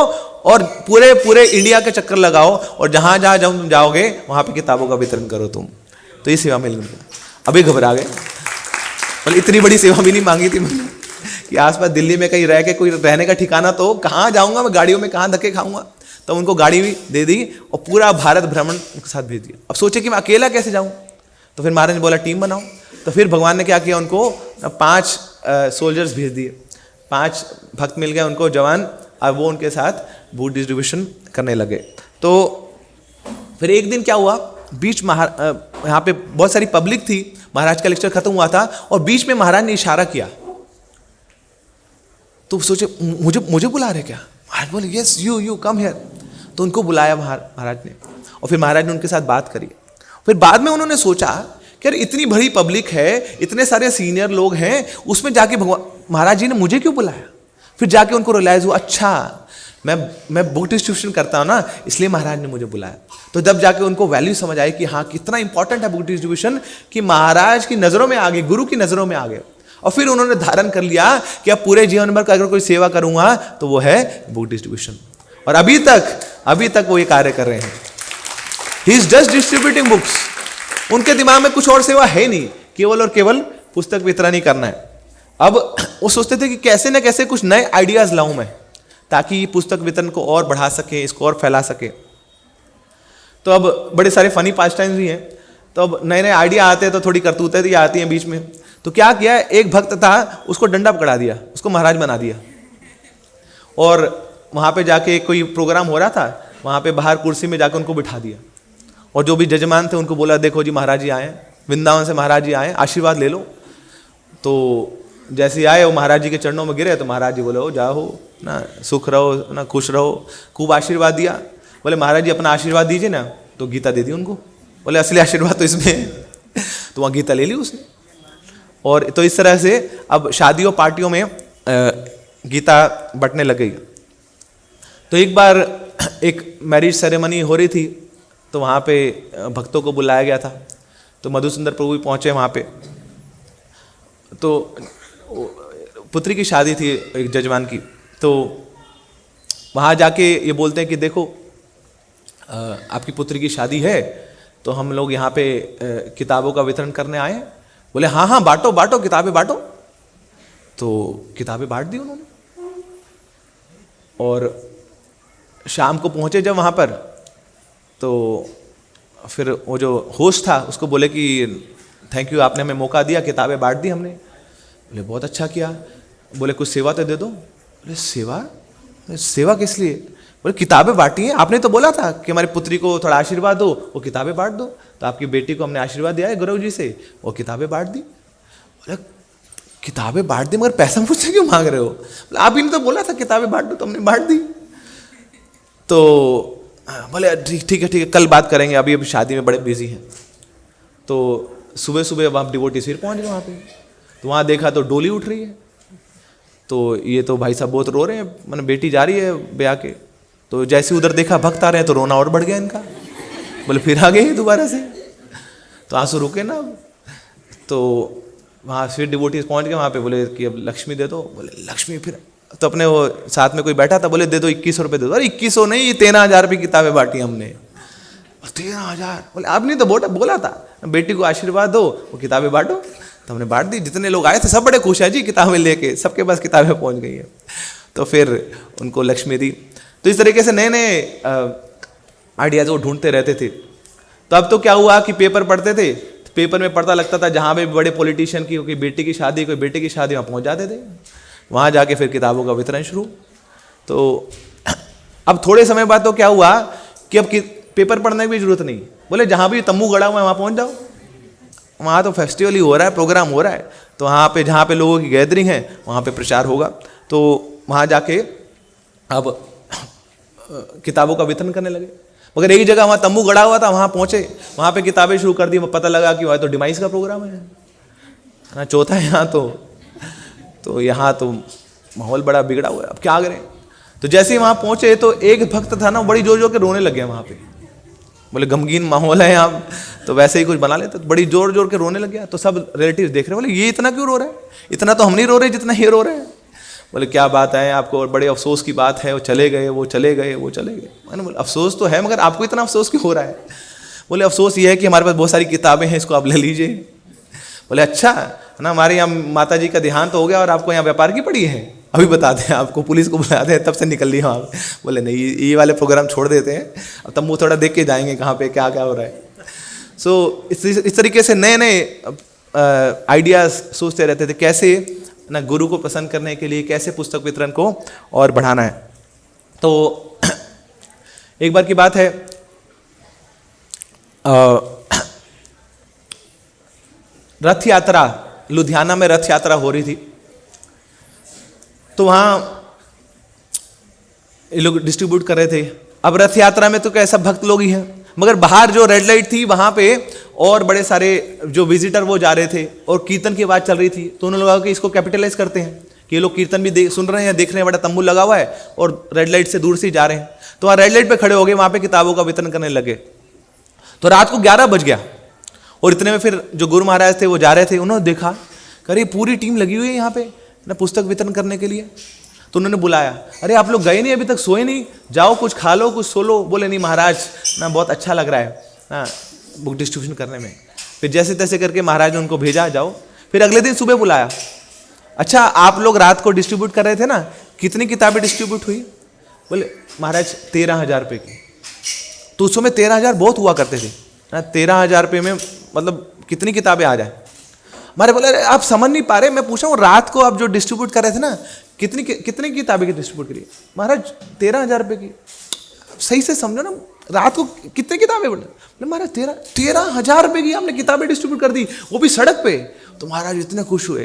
और पूरे इंडिया के चक्कर लगाओ और जहाँ तुम जाओगे वहाँ पे किताबों का वितरण करो तुम। तो ये सेवा मिल गई। अभी घबरा गए, बोले इतनी बड़ी सेवा भी नहीं मांगी थी मैंने कि आसपास दिल्ली में कहीं रह के कोई रहने का ठिकाना तो कहाँ जाऊँगा मैं, गाड़ियों में कहाँ धक्के खाऊंगा। तो उनको गाड़ी भी दे दी और पूरा भारत भ्रमण के साथ भेज दिया। अब सोचे कि मैं अकेला कैसे जाऊँ, तो फिर महाराज ने बोला टीम बनाओ। तो फिर भगवान ने क्या किया, उनको 5 सोल्जर्स भेज दिए, 5 भक्त मिल गए उनको जवान। अब वो उनके साथ बूट डिस्ट्रीब्यूशन करने लगे। तो फिर एक दिन क्या हुआ, बीच यहाँ पे बहुत सारी पब्लिक थी, महाराज का लेक्चर खत्म हुआ था और बीच में महाराज ने इशारा किया। तो सोचे मुझे बुला रहे क्या। महाराज बोले यस यू कम हियर। तो उनको बुलाया महाराज ने और फिर महाराज ने उनके साथ बात करी। फिर बाद में उन्होंने सोचा कि यार इतनी बड़ी पब्लिक है, इतने सारे सीनियर लोग हैं, उसमें जाके महाराज जी ने मुझे क्यों बुलाया। फिर जाके उनको रियलाइज हुआ, अच्छा मैं बुक डिस्ट्रीब्यूशन करता हूँ ना, इसलिए महाराज ने मुझे बुलाया। तो जब जाके उनको वैल्यू समझ आई कि हाँ कितना इंपॉर्टेंट है बुक डिस्ट्रीब्यूशन, कि महाराज की नज़रों में आ गए, गुरु की नज़रों में आ गए। और फिर उन्होंने धारण कर लिया कि अब पूरे जीवन भर अगर कोई सेवा करूंगा तो वो है बुक डिस्ट्रीब्यूशन। और अभी तक वो ये कार्य कर रहे हैं। He is just distributing books. उनके दिमाग में कुछ और सेवा है नहीं, केवल और केवल पुस्तक वितरण ही करना है। अब वो सोचते थे कि कैसे न कैसे कुछ नए आइडियाज लाऊं मैं, ताकि पुस्तक वितरण को और बढ़ा सके, इसको और फैला सके। तो अब बड़े सारे फनी पास टाइम्स भी हैं, तो अब नए नए आइडिया आते हैं तो थोड़ी करतूतें भी आती हैं बीच में। तो क्या किया, एक भक्त था उसको डंडा पकड़ा दिया, उसको महाराज बना दिया। और वहाँ पे जाके कोई प्रोग्राम हो रहा था, वहाँ पे बाहर कुर्सी में जाकर उनको बिठा दिया। और जो भी जजमान थे उनको बोला देखो जी महाराज जी आए, वृंदावन से महाराज जी आए, आशीर्वाद ले लो। तो जैसे ही आए वो महाराज जी के चरणों में गिरे तो महाराज जी बोले हो जाओ ना, सुख रहो ना, खुश रहो, खूब आशीर्वाद दिया। बोले महाराज जी अपना आशीर्वाद दीजिए ना, तो गीता दे दी उनको। बोले असली आशीर्वाद तो इसमें है। तो वहाँ गीता ले ली उसने। और तो इस तरह से अब शादियों पार्टियों में गीता बंटने लग गई। तो एक बार एक मैरिज सेरेमनी हो रही थी, तो वहाँ पे भक्तों को बुलाया गया था। तो मधुसुंदर प्रभु भी पहुँचे वहाँ पे। तो पुत्री की शादी थी एक जजमान की। तो वहाँ जाके ये बोलते हैं कि देखो आपकी पुत्री की शादी है, तो हम लोग यहाँ पे किताबों का वितरण करने आए हैं। बोले हाँ बांटो किताबें बांटो। तो किताबें बांट दी उन्होंने। और शाम को पहुँचे जब वहाँ पर, तो फिर वो जो होस्ट था उसको बोले कि थैंक यू, आपने हमें मौका दिया, किताबें बांट दी हमने। बोले बहुत अच्छा किया। बोले कुछ सेवा तो दे दो। बोले सेवा किस लिए। बोले किताबें बांटी हैं, आपने तो बोला था कि हमारी पुत्री को थोड़ा आशीर्वाद दो, वो किताबें बांट दो। तो आपकी बेटी को हमने आशीर्वाद दिया है गुरु जी से, वो किताबें बांट दी। बोले किताबें बांट दी, मगर पैसा मुझसे क्यों मांग रहे हो। बोले आप ही ने तो बोला था किताबें बांट दो, तो हमने बांट दी। तो बोले ठीक है कल बात करेंगे, अभी शादी में बड़े बिजी हैं। तो सुबह सुबह वहाँ डिवोटी फिर पहुँच गए वहाँ पे। तो वहाँ देखा तो डोली उठ रही है। तो ये तो भाई साहब बहुत रो रहे हैं, मैंने बेटी जा रही है ब्याह के। तो जैसे उधर देखा भक्त आ रहे हैं तो रोना और बढ़ गया इनका। बोले फिर आ गए दोबारा से, तो आंसू रुके ना। तो वहाँ फिर डिवोटीज पहुँच गए वहाँ पे, बोले कि अब लक्ष्मी दे दो। बोले लक्ष्मी फिर, तो अपने वो साथ में कोई बैठा था, बोले दे दो 2100 रुपये दे दो। अरे 2100 नहीं, 13,000 रुपये की किताबें बांटी हमने। 13,000, बोले आपने तो बोला था बेटी को आशीर्वाद दो, वो किताबें बांटो। तो हमने बांट दी, जितने लोग आए थे सब बड़े खुश हैं जी किताबें लेके, सबके पास किताबें पहुंच गई हैं। तो फिर उनको लक्ष्मी दी। तो इस तरीके से नए नए आइडियाज वो ढूंढते रहते थे। तो अब तो क्या हुआ कि पेपर पढ़ते थे, तो पेपर में पता लगता था जहाँ पे बड़े पॉलिटिशियन की कोई बेटी की शादी, कोई बेटे की शादी, वहाँ पहुँच जाते थे। वहाँ जाके फिर किताबों का वितरण शुरू। तो अब थोड़े समय बाद तो क्या हुआ कि अब पेपर पढ़ने की भी जरूरत नहीं, बोले जहाँ भी तंबू गड़ा हुआ है वहाँ पहुँच जाओ, वहाँ तो फेस्टिवल ही हो रहा है, प्रोग्राम हो रहा है, तो वहाँ पे जहाँ पे लोगों की गैदरिंग है वहाँ पे प्रचार होगा। तो वहाँ जाके अब किताबों का वितरण करने लगे। मगर एक जगह वहाँ तंबू गड़ा हुआ था, वहाँ पहुँचे, वहाँ पे किताबें शुरू कर दी। पता लगा कि वहाँ तो डिमाइस का प्रोग्राम है ना, चौथा है यहाँ तो यहाँ तो माहौल बड़ा बिगड़ा हुआ है, अब क्या करें। तो जैसे ही वहाँ पहुँचे तो एक भक्त था ना, बड़ी जोर जोर के रोने लग गया वहाँ पे। बोले गमगीन माहौल है यहाँ, तो वैसे ही कुछ बना लेते, तो बड़ी जोर जोर के रोने लग गया। तो सब रिलेटिव्स देख रहे हैं, बोले ये इतना क्यों रो रहा है, इतना तो हम नहीं रो रहे जितना ये रो रहे हैं। बोले क्या बात है आपको, बड़े अफसोस की बात है, वो चले गए। मैंने बोला अफसोस तो है, मगर आपको इतना अफसोस क्यों हो रहा है। बोले अफसोस ये है कि हमारे पास बहुत सारी किताबें हैं, इसको आप ले लीजिए। बोले अच्छा है ना, हमारे यहाँ माता जी का देहांत हो गया और आपको यहाँ व्यापार की पड़ी है, अभी बताते हैं आपको, पुलिस को बुलाते हैं, तब से निकल लिया वहाँ। बोले नहीं, ये वाले प्रोग्राम छोड़ देते हैं, अब तंबू थोड़ा देख के जाएंगे कहाँ पे क्या क्या हो रहा है। सो इस तरीके से नए नए आइडियाज़ सोचते रहते थे, कैसे ना गुरु को प्रसन्न करने के लिए कैसे पुस्तक वितरण को और बढ़ाना है। तो एक बार की बात है, रथ यात्रा, लुधियाना में रथ यात्रा हो रही थी। तो वहाँ ये लोग डिस्ट्रीब्यूट कर रहे थे। अब रथ यात्रा में तो क्या सब भक्त लोग ही हैं, मगर बाहर जो रेड लाइट थी वहाँ पे और बड़े सारे जो विजिटर वो जा रहे थे और कीर्तन की आवाज़ चल रही थी। तो उन्होंने लगा कि इसको कैपिटलाइज करते हैं कि ये लोग कीर्तन भी सुन रहे हैं, देख रहे हैं, बड़ा तंबू लगा हुआ है और रेड लाइट से दूर से ही जा रहे हैं। तो वहाँ रेड लाइट पे खड़े हो गए, वहाँ पे किताबों का वितरण करने लगे। तो रात को 11 बज गया और इतने में फिर जो गुरु महाराज थे वो जा रहे थे, उन्होंने देखा अरे पूरी टीम लगी हुई है यहाँ पे ना पुस्तक वितरण करने के लिए। तो उन्होंने बुलाया, अरे आप लोग गए नहीं अभी तक, सोए नहीं, जाओ कुछ खा लो, कुछ सो लो। बोले नहीं महाराज ना, बहुत अच्छा लग रहा है ना बुक डिस्ट्रीब्यूशन करने में। फिर जैसे तैसे करके महाराज ने उनको भेजा, जाओ। फिर अगले दिन सुबह बुलाया, अच्छा आप लोग रात को डिस्ट्रीब्यूट कर रहे थे ना, कितनी किताबें डिस्ट्रीब्यूट हुई। बोले महाराज 13,000 रुपये की। तो उस समय 13,000 बहुत हुआ करते थे ना, 13,000 रुपये में मतलब कितनी किताबें आ जाए। हमारे बोले अरे आप समझ नहीं पा रहे, मैं पूछा हूँ रात को आप जो डिस्ट्रीब्यूट कर रहे थे ना, कितनी किताबें की डिस्ट्रीब्यूट करी। महाराज 13,000 रुपये की। सही से समझो ना, रात को कितनी किताबें बोले महाराज 13,000 रुपये की आपने किताबें डिस्ट्रीब्यूट कर दी, वो भी सड़क पे। तो महाराज इतने खुश हुए।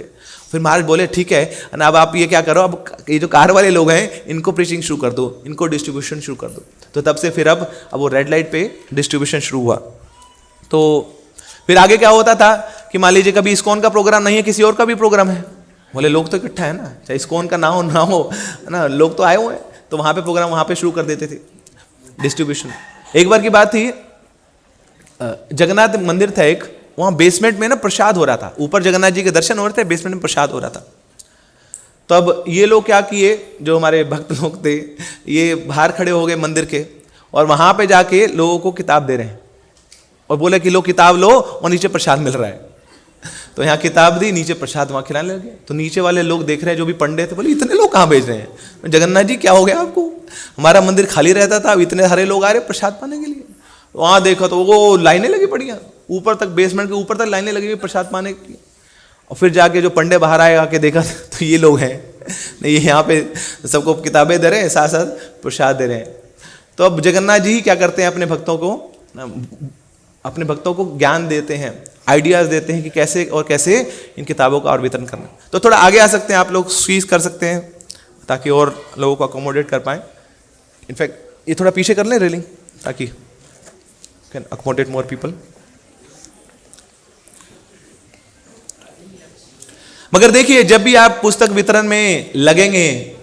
फिर महाराज बोले ठीक है ना, अब आप ये क्या करो, अब ये जो कार वाले लोग हैं इनको प्रीचिंग शुरू कर दो, इनको डिस्ट्रीब्यूशन शुरू कर दो। तो तब से फिर अब वो रेड लाइट पे डिस्ट्रीब्यूशन शुरू हुआ। तो फिर आगे क्या होता था कि मान लीजिए कभी इस्कॉन का प्रोग्राम नहीं है, किसी और का भी प्रोग्राम है, बोले लोग तो इकट्ठा है ना, चाहे इस्कॉन का ना हो ना, लोग तो आए हुए हैं, तो वहाँ पे प्रोग्राम वहाँ पे शुरू कर देते थे डिस्ट्रीब्यूशन। एक बार की बात थी, जगन्नाथ मंदिर था एक, वहाँ बेसमेंट में ना प्रसाद हो रहा था, ऊपर जगन्नाथ जी के दर्शन हो रहे थे, बेसमेंट में प्रसाद हो रहा था। तो अब ये लोग क्या किए, जो हमारे भक्त लोग थे, ये बाहर खड़े हो गए मंदिर के और वहाँ पे जाके लोगों को किताब दे रहे हैं और बोले कि लो किताब लो और नीचे प्रसाद मिल रहा है। तो यहाँ किताब दी, नीचे प्रसाद वहाँ खिलाने लगे। तो नीचे वाले लोग देख रहे हैं, जो भी पंडित थे, बोले इतने लोग कहाँ भेज रहे हैं, जगन्नाथ जी क्या हो गया आपको, हमारा मंदिर खाली रहता था, अब इतने सारे लोग आ रहे प्रसाद पाने के लिए। वहाँ देखो तो वो लाइनें लगी पड़ी हैं, ऊपर तक बेसमेंट के ऊपर तक लाइनें लगी हुई प्रसाद पाने की। और फिर जाके जो पंडित बाहर आए आके देखा तो ये लोग हैं नहीं, ये यहाँ पे सबको किताबें दे रहे हैं, साथ साथ प्रसाद दे रहे हैं। तो अब जगन्नाथ जी क्या करते हैं, अपने भक्तों को ज्ञान देते हैं, आइडियाज़ देते हैं कि कैसे और कैसे इन किताबों का और वितरण करना। तो थोड़ा आगे आ सकते हैं आप लोग, स्क्वीज कर सकते हैं ताकि और लोगों को अकोमोडेट कर पाएँ। इनफैक्ट ये थोड़ा पीछे कर लें रेलिंग, ताकि कैन अकोमोडेट मोर पीपल। मगर देखिए, जब भी आप पुस्तक वितरण में लगेंगे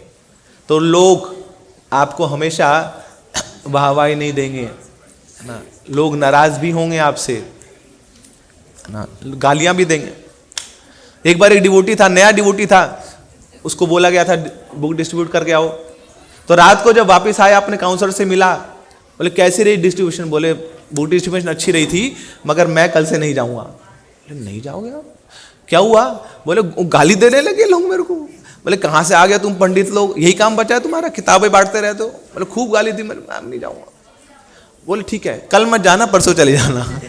तो लोग आपको हमेशा वाहवाही नहीं देंगे ना, लोग नाराज भी होंगे आपसे ना, गालियां भी देंगे। एक बार एक डिवोटी था, नया डिवोटी था, उसको बोला गया था बुक डिस्ट्रीब्यूट करके आओ। तो रात को जब वापस आया अपने काउंसलर से मिला, बोले कैसी रही डिस्ट्रीब्यूशन? बोले बुक डिस्ट्रीब्यूशन अच्छी रही थी, मगर मैं कल से नहीं जाऊंगा। बोले नहीं जाओगे आप? क्या हुआ? बोले गाली देने लगे लोग मेरे को। बोले कहाँ से आ गया तुम पंडित लोग, यही काम बचा है तुम्हारा, किताबें बांटते रहते हो? बोले खूब गाली दी मैंने, मैं नहीं जाऊंगा। बोले ठीक है, कल मत जाना, परसों चले जाना,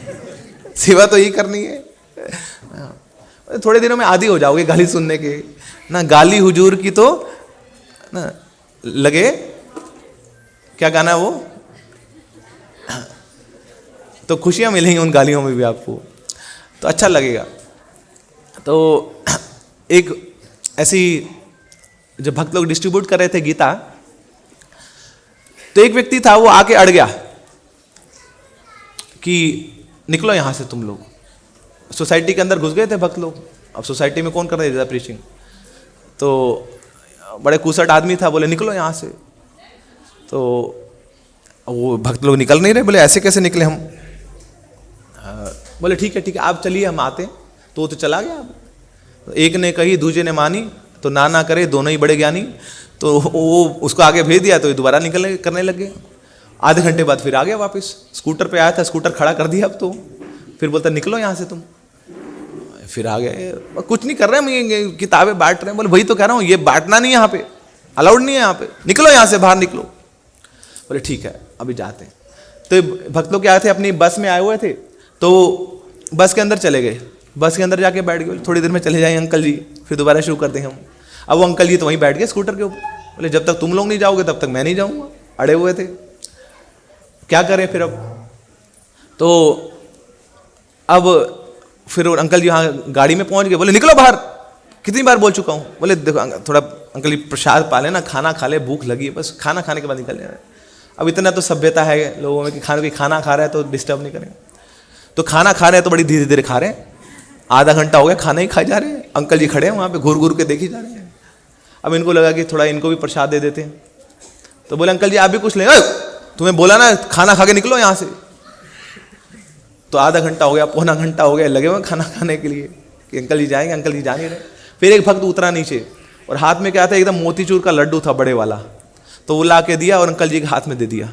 सेवा तो यही करनी है। थोड़े दिनों में आदी हो जाओगे गाली सुनने के ना, गाली हुजूर की तो ना लगे, क्या गाना है वो, तो खुशियां मिलेंगी उन गालियों में भी आपको, तो अच्छा लगेगा। तो एक ऐसी जब भक्त लोग डिस्ट्रीब्यूट कर रहे थे गीता, तो एक व्यक्ति था, वो आके अड़ गया कि निकलो यहां से तुम लोग। सोसाइटी के अंदर घुस गए थे भक्त लोग। अब सोसाइटी में कौन कर रहे थे प्रीचिंग, तो बड़े कुसट आदमी था, बोले निकलो यहां से। तो वो भक्त लोग निकल नहीं रहे, बोले ऐसे कैसे निकले हम? बोले ठीक है आप चलिए, हम आते हैं। तो वो तो चला गया। एक ने कही दूजे ने मानी, तो ना करे दोनों ही बड़े ज्ञानी। तो वो उसको आगे भेज दिया, तो ये दोबारा निकलने करने लग गए। आधे घंटे बाद फिर आ गया वापस, स्कूटर पे आया था, स्कूटर खड़ा कर दिया। अब तो फिर बोलता निकलो यहाँ से तुम। फिर आ गए, कुछ नहीं कर रहे हम, ये किताबें बांट रहे हैं। बोले वही तो कह रहा हूँ, ये बांटना नहीं, यहाँ पे अलाउड नहीं है, यहाँ पे निकलो यहाँ से, बाहर निकलो। बोले ठीक है अभी जाते हैं। तो भक्त लोग क्या थे, अपनी बस में आए हुए थे, तो बस के अंदर चले गए। बस के अंदर जाके बैठ गए, थोड़ी देर में चले जाएंगे अंकल जी, फिर दोबारा शुरू कर देंगे हम। अब वो अंकल जी तो वहीं बैठ गए स्कूटर के ऊपर। बोले जब तक तुम लोग नहीं जाओगे तब तक मैं नहीं जाऊँगा। अड़े हुए थे, क्या करें फिर अब? तो अब फिर अंकल जी वहाँ गाड़ी में पहुँच गए। बोले निकलो बाहर, कितनी बार बोल चुका हूँ। बोले देखो थोड़ा अंकल जी प्रसाद पा लेना, खाना खा ले, भूख लगी है, बस खाना खाने के बाद निकल जाए। अब इतना तो सभ्यता है लोगों में कि खाना खा रहा है तो डिस्टर्ब नहीं करेंगे। तो खाना खा रहे हैं तो बड़ी धीरे धीरे खा रहे हैं। आधा घंटा हो गया खाना ही खाए जा रहे हैं। अंकल जी खड़े हैं वहाँ पे, घूर घूर के देखी जा रहे हैं। अब इनको लगा कि थोड़ा इनको भी प्रसाद दे देते हैं। तो बोले अंकल जी आप भी कुछ लें। तुम्हें बोला ना खाना खा के निकलो यहाँ से। तो आधा घंटा हो गया, पौना घंटा हो गया, लगे हुए खाना खाने के लिए कि अंकल जी जाएंगे, अंकल जी जा नहीं रहे। फिर एक भक्त उतरा नीचे, और हाथ में क्या था, एकदम मोतीचूर का लड्डू था बड़े वाला। तो वो ला के दिया और अंकल जी के हाथ में दे दिया।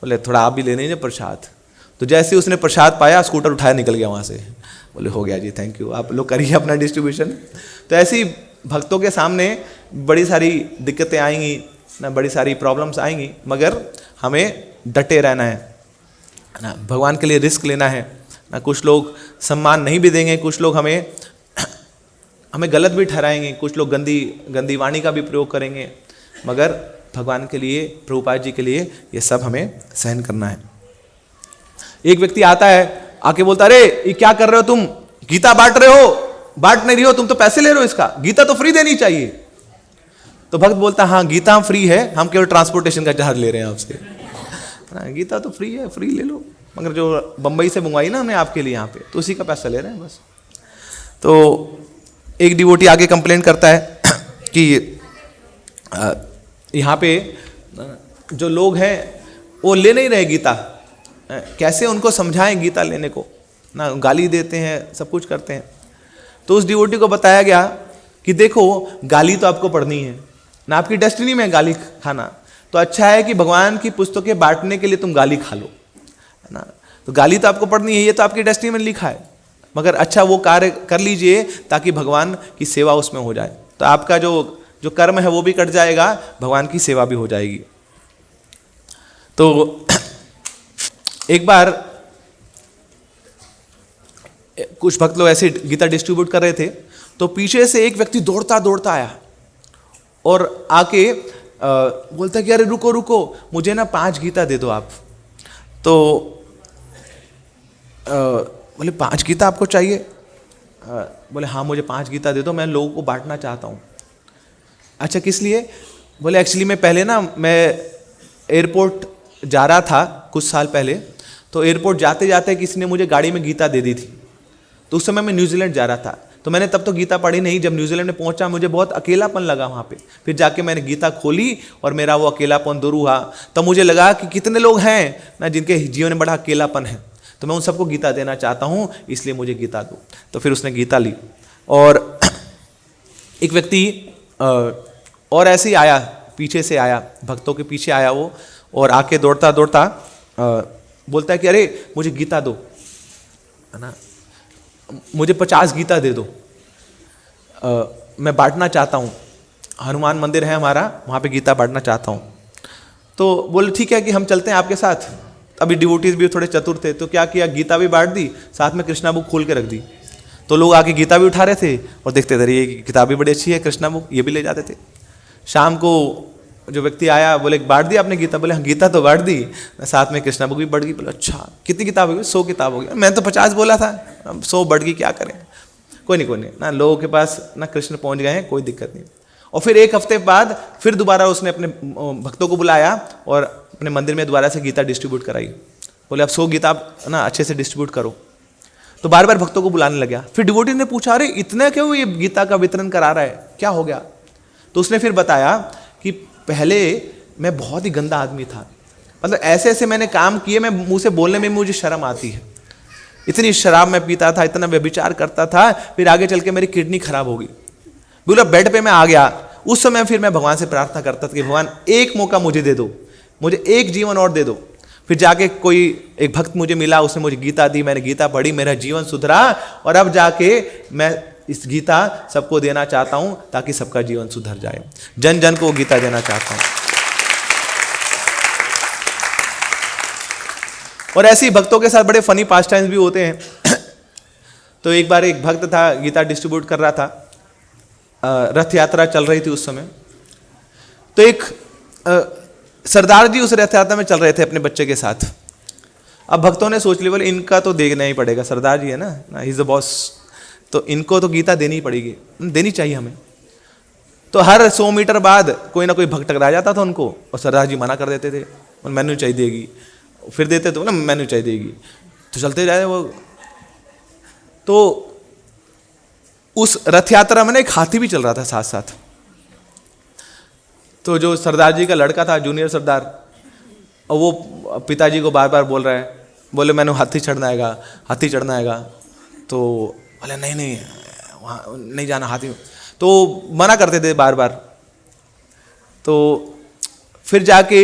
बोले थोड़ा आप भी ले लीजिए प्रसाद। तो जैसे उसने प्रसाद पाया, स्कूटर उठाया निकल गया वहाँ से। बोले हो गया जी, थैंक यू, आप लोग करिए अपना डिस्ट्रीब्यूशन। तो ऐसी भक्तों के सामने बड़ी सारी दिक्कतें आएंगी ना, बड़ी सारी प्रॉब्लम्स आएंगी, मगर हमें डटे रहना है ना, भगवान के लिए रिस्क लेना है ना। कुछ लोग सम्मान नहीं भी देंगे, कुछ लोग हमें गलत भी ठहराएंगे, कुछ लोग गंदी वाणी का भी प्रयोग करेंगे, मगर भगवान के लिए, प्रभुपाद जी के लिए ये सब हमें सहन करना है। एक व्यक्ति आता है, आके बोलता अरे ये क्या कर रहे हो तुम, गीता बांट रहे हो, बांट नहीं रही हो, तुम तो पैसे ले रहे हो इसका, गीता तो फ्री देनी चाहिए। तो भक्त बोलता हाँ गीता फ्री है, हम केवल ट्रांसपोर्टेशन का चार्ज ले रहे हैं आपसे। गीता तो फ्री है, फ्री ले लो, मगर जो बंबई से मंगवाई ना हमने आपके लिए यहाँ पे, तो उसी का पैसा ले रहे हैं बस। तो एक डिवोटी आगे कंप्लेंट करता है कि यहाँ पे जो लोग हैं वो ले नहीं रहे गीता, कैसे उनको समझाएं गीता लेने को ना, गाली देते हैं, सब कुछ करते हैं। तो उस डिवोटी को बताया गया कि देखो गाली तो आपको पढ़नी है ना, आपकी डेस्टिनी में गाली खाना, तो अच्छा है कि भगवान की पुस्तकें बांटने के लिए तुम गाली खा लो, है ना। तो गाली तो आपको पढ़नी है, ये तो आपकी डेस्टिनी में लिखा है, मगर अच्छा वो कार्य कर लीजिए ताकि भगवान की सेवा उसमें हो जाए। तो आपका जो कर्म है वो भी कट जाएगा, भगवान की सेवा भी हो जाएगी। तो एक बार कुछ भक्त लोग ऐसे गीता डिस्ट्रीब्यूट कर रहे थे, तो पीछे से एक व्यक्ति दौड़ता दौड़ता आया और आके बोलता कि अरे रुको रुको, मुझे ना 5 गीता दे दो आप। तो बोले 5 गीता आपको चाहिए? बोले हाँ मुझे 5 गीता दे दो, मैं लोगों को बांटना चाहता हूँ। अच्छा किस लिए? बोले एक्चुअली मैं पहले ना मैं एयरपोर्ट जा रहा था कुछ साल पहले, तो एयरपोर्ट जाते जाते किसी ने मुझे गाड़ी में गीता दे दी थी। तो उस समय मैं न्यूजीलैंड जा रहा था, तो मैंने तब तो गीता पढ़ी नहीं। जब न्यूजीलैंड में पहुंचा मुझे बहुत अकेलापन लगा वहाँ पे। फिर जाके मैंने गीता खोली और मेरा वो अकेलापन दूर हुआ। तब मुझे लगा कि कितने लोग हैं ना जिनके जीवन में बड़ा अकेलापन है, तो मैं उन सबको गीता देना चाहता हूँ, इसलिए मुझे गीता दो। तो फिर उसने गीता ली और एक व्यक्ति और ऐसे ही आया, पीछे से आया, भक्तों के पीछे आया वो, और आके दौड़ता दौड़ता बोलता है कि अरे मुझे गीता दो, है ना, मुझे 50 गीता दे दो, मैं बांटना चाहता हूँ, हनुमान मंदिर है हमारा, वहाँ पे गीता बांटना चाहता हूँ। तो बोले ठीक है कि हम चलते हैं आपके साथ। अभी डिवोटीज भी थोड़े चतुर थे, तो क्या किया, गीता भी बांट दी, साथ में कृष्णा बुक खोल के रख दी। तो लोग आके गीता भी उठा रहे थे और देखते थे ये किताब भी बड़ी अच्छी है कृष्णा बुक, ये भी ले जाते थे। शाम को जो व्यक्ति आया बोले बांट दी आपने गीता? बोले हाँ गीता तो बांट दी, साथ में कृष्णा बुक भी बढ़ गई। बोले अच्छा कितनी किताब हो गई? 100 किताब हो गई। मैंने तो 50 बोला था, 100 बढ़ गई, क्या करें। कोई नहीं ना, लोगों के पास ना कृष्ण पहुंच गए हैं, कोई दिक्कत नहीं। और फिर एक हफ्ते बाद फिर दोबारा उसने अपने भक्तों को बुलाया और अपने मंदिर में दोबारा से गीता डिस्ट्रीब्यूट कराई। बोले अब 100 गीता ना अच्छे से डिस्ट्रीब्यूट करो। तो बार बार भक्तों को बुलाने लगा। फिर डिवोटी ने पूछा अरे इतना क्यों ये गीता का वितरण करा रहा है, क्या हो गया? तो उसने फिर बताया कि पहले मैं बहुत ही गंदा आदमी था, मतलब ऐसे ऐसे मैंने काम किए, मैं मुंह से बोलने में मुझे शर्म आती है। इतनी शराब मैं पीता था, इतना व्यभिचार करता था, फिर आगे चल के मेरी किडनी खराब हो गई। बोला बेड पे मैं आ गया। उस समय फिर मैं भगवान से प्रार्थना करता था कि भगवान एक मौका मुझे दे दो, मुझे एक जीवन और दे दो। फिर जाके कोई एक भक्त मुझे मिला, उसने मुझे गीता दी, मैंने गीता पढ़ी, मेरा जीवन सुधरा, और अब जाके मैं इस गीता सबको देना चाहता हूं ताकि सबका जीवन सुधर जाए। जन जन को गीता देना चाहता हूं। और ऐसे ही भक्तों के साथ बड़े फनी पास टाइम्स भी होते हैं। तो एक बार एक भक्त था, गीता डिस्ट्रीब्यूट कर रहा था, रथ यात्रा चल रही थी उस समय। तो एक सरदार जी उस रथ यात्रा में चल रहे थे अपने बच्चे के साथ। अब भक्तों ने सोच लिया बोले इनका तो देखना ही पड़ेगा, सरदार जी है ना, ही इज द बॉस, तो इनको तो गीता देनी ही पड़ेगी, देनी चाहिए हमें। तो हर 100 मीटर बाद कोई ना कोई भक्त टकरा जाता था उनको, और सरदार जी मना कर देते थे, मैनू चाहिए देगी। फिर देते तो ना मैनू चाहिए देगी, तो चलते जाए वो। तो उस रथ यात्रा में ना एक हाथी भी चल रहा था साथ साथ। तो जो सरदार जी का लड़का था, जूनियर सरदार, और वो पिताजी को बार बार बोल रहा है, बोले मैंने हाथी चढ़ना आएगा, हाथी चढ़ना आएगा। तो बोले नहीं वहाँ नहीं जाना हाथी में, तो मना करते थे बार बार। तो फिर जाके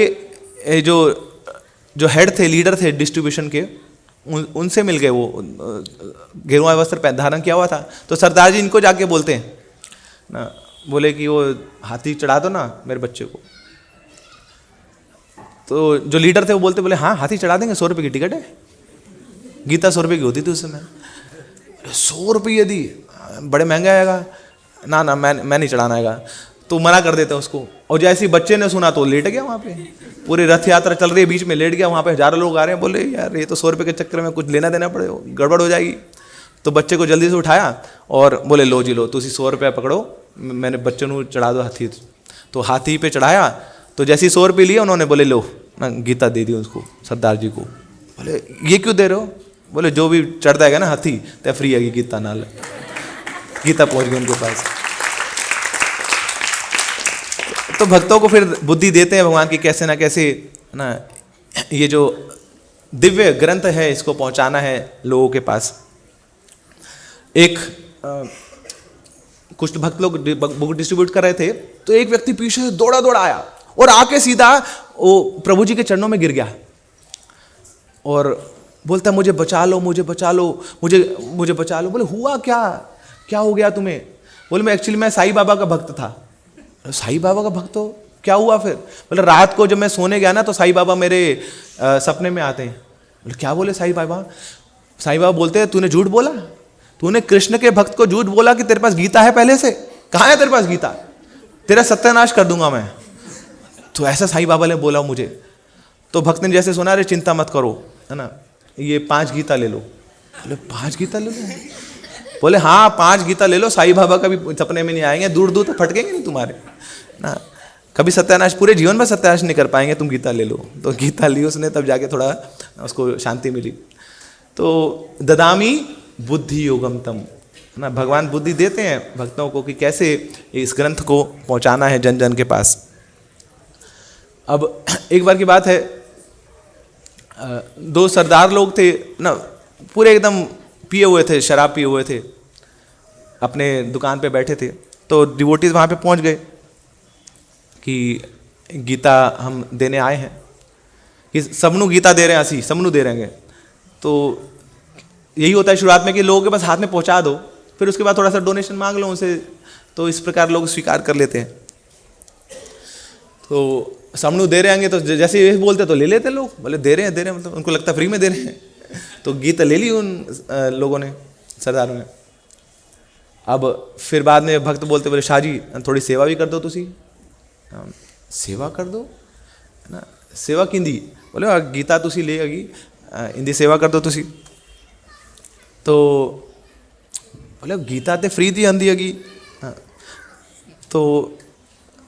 जो हेड थे, लीडर थे डिस्ट्रीब्यूशन के, उनसे मिल गए। वो गेरुआ वस्त्र धारण किया हुआ था। तो सरदार जी इनको जाके बोलते हैं ना, बोले कि वो हाथी चढ़ा दो ना मेरे बच्चे को। तो जो लीडर थे वो बोलते, बोले हाँ हाथी चढ़ा देंगे, 100 रुपये की टिकट है। गीता 100 रुपये की होती थी उस समय। 100 रुपये यदि बड़े महंगा आएगा, ना मैं नहीं चढ़ाना आएगा। तो मना कर देते उसको। और जैसे ही बच्चे ने सुना तो लेट गया वहाँ पे। पूरी रथ यात्रा चल रही है, बीच में लेट गया। वहाँ पे हजारों लोग आ रहे हैं, बोले यार ये तो 100 रुपये के चक्कर में कुछ लेना देना पड़े, गड़बड़ हो जाएगी। तो बच्चे को जल्दी से उठाया और बोले लो जी लो, तुसी 100 रुपये पकड़ो, मैंने बच्चे को चढ़ा दो हाथी। तो हाथी पे चढ़ाया। तो जैसे ही 100 रुपये लिए उन्होंने, बोले लो ना, गीता दे दी उसको, सरदार जी को। बोले ये क्यों दे रहे हो? बोले जो भी चढ़ जाएगा ना हाथी तो फ्री है गीता नाल। गीता पहुंच गई उनके पास। तो भक्तों को फिर बुद्धि देते हैं भगवान की, कैसे ना कैसे ना ये जो दिव्य ग्रंथ है इसको पहुंचाना है लोगों के पास। एक कुछ भक्त लोग बुक डिस्ट्रीब्यूट कर रहे थे, तो एक व्यक्ति पीछे से दौड़ा दौड़ा आया और आके सीधा वो प्रभु जी के चरणों में गिर गया और बोलता मुझे बचा लो, मुझे बचा लो, मुझे बचा लो। बोले हुआ क्या हो गया तुम्हें? बोले मैं एक्चुअली मैं साईं बाबा का भक्त था। साईं बाबा का भक्त हो, क्या हुआ फिर? बोले रात को जब मैं सोने गया ना तो साईं बाबा मेरे सपने में आते हैं। बोले क्या बोले साईं बाबा? साईं बाबा बोलते हैं तूने झूठ बोला, तूने कृष्ण के भक्त को झूठ बोला कि तेरे पास गीता है पहले से। कहाँ है तेरे पास गीता? तेरा सत्यानाश कर दूंगा मैं। तो ऐसा साईं बाबा ने बोला मुझे। तो भक्त ने जैसे सुना, अरे चिंता मत करो, है ना, ये 5 गीता ले लो। बोले 5 गीता ले लो? बोले हाँ 5 गीता ले लो, साईं बाबा कभी सपने में नहीं आएंगे, दूर दूर तक फटकेंगे नहीं तुम्हारे ना, कभी सत्यानाश पूरे जीवन में सत्यानाश नहीं कर पाएंगे, तुम गीता ले लो। तो गीता ली उसने, तब जाके थोड़ा उसको शांति मिली। तो ददामी बुद्धि योगम तम, ना भगवान बुद्धि देते हैं भक्तों को कि कैसे इस ग्रंथ को पहुंचाना है जन जन के पास। अब एक बार की बात है, दो सरदार लोग थे ना, पूरे एकदम पिए हुए थे, शराब पिए हुए थे, अपने दुकान पे बैठे थे। तो डिवोटीज वहाँ पे पहुँच गए कि गीता हम देने आए हैं, कि सबनू गीता दे रहे हैं, असी सबनू दे रहे हैं। तो यही होता है शुरुआत में कि लोगों के पास हाथ में पहुँचा दो, फिर उसके बाद थोड़ा सा डोनेशन मांग लो उनसे, तो इस प्रकार लोग स्वीकार कर लेते हैं। तो सबनू दे रहे होंगे तो जैसे ये बोलते तो ले लेते लोग, बोले दे रहे हैं मतलब उनको लगता फ्री में दे रहे हैं। तो गीता ले ली उन लोगों ने, सरदारों ने। अब फिर बाद में भक्त बोलते, बोले शाह जी थोड़ी सेवा भी कर दो तुसी। सेवा कर दो ना, सेवा किंदी? बोले गीता तुसी ले आगी, इंदी सेवा कर दो तुसी। तो बोले गीता तो फ्री दी आंदी हैगी, तो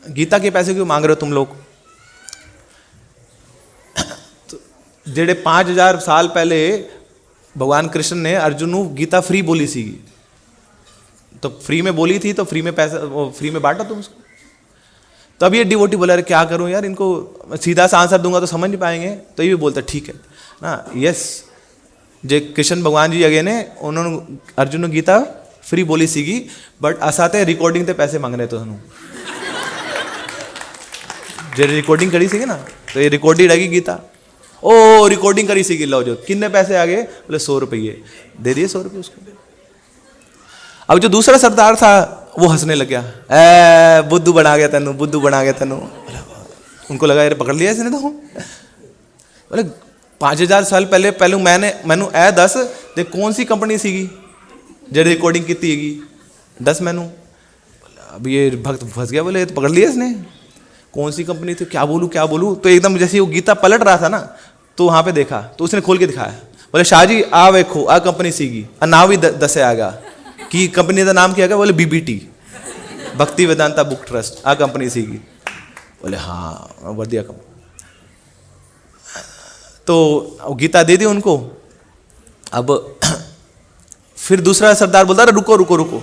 गीता के पैसे क्यों मांग रहे हो तुम लोग? तो जेड़े 5000 साल पहले भगवान कृष्ण ने अर्जुन को गीता फ्री बोली सी, तो फ्री में बोली थी तो फ्री में पैसा, वो फ्री में बांटा तुम उसको। तो अब ये डिवोटी बोला, अरे क्या करूं यार, इनको सीधा सा आंसर दूंगा तो समझ नहीं पाएंगे। तो ये भी बोलता ठीक है ना, यस जे कृष्ण भगवान जी अगे ने उन्होंने अर्जुन को गीता फ्री बोली सीगी, बट असाते रिकॉर्डिंग ते पैसे मांगने तो थानू जे रिकॉर्डिंग करी सीगी ना, तो ये रिकॉर्डिंग रहेगी गीता। ओ रिकॉर्डिंग करी सीगी, लो जो कितने पैसे आ गए? बोले 100 रुपये, दे दिए 100 रुपये उसको। अब जो दूसरा सरदार था वो हंसने लग गया, ए बुद्धू बना गया तेनू, बुद्धू बना गया तेनू। उनको लगा यार पकड़ लिया इसने तो। बोले 5000 साल पहले मैनू ए दस दे कौन सी कंपनी सीगी जो रिकॉर्डिंग की थी, दस मैनू। अब ये भक्त फंस गया, बोले पकड़ लिया इसने, कौन सी कंपनी थी, क्या बोलूँ। तो एकदम जैसे वो गीता पलट रहा था ना, तो वहाँ पे देखा तो उसने खोल के दिखाया, बोले शाह जी आ वेखो आ कंपनी सीगी, नाम भी दसे आगा कि कंपनी का नाम क्या है? बोले BBT, भक्ति वेदांता बुक ट्रस्ट, आ कंपनी सीगी। बोले हाँ बढ़िया कंपनी। तो गीता दे दी उनको। अब फिर दूसरा सरदार बोलता है रुको रुको रुको,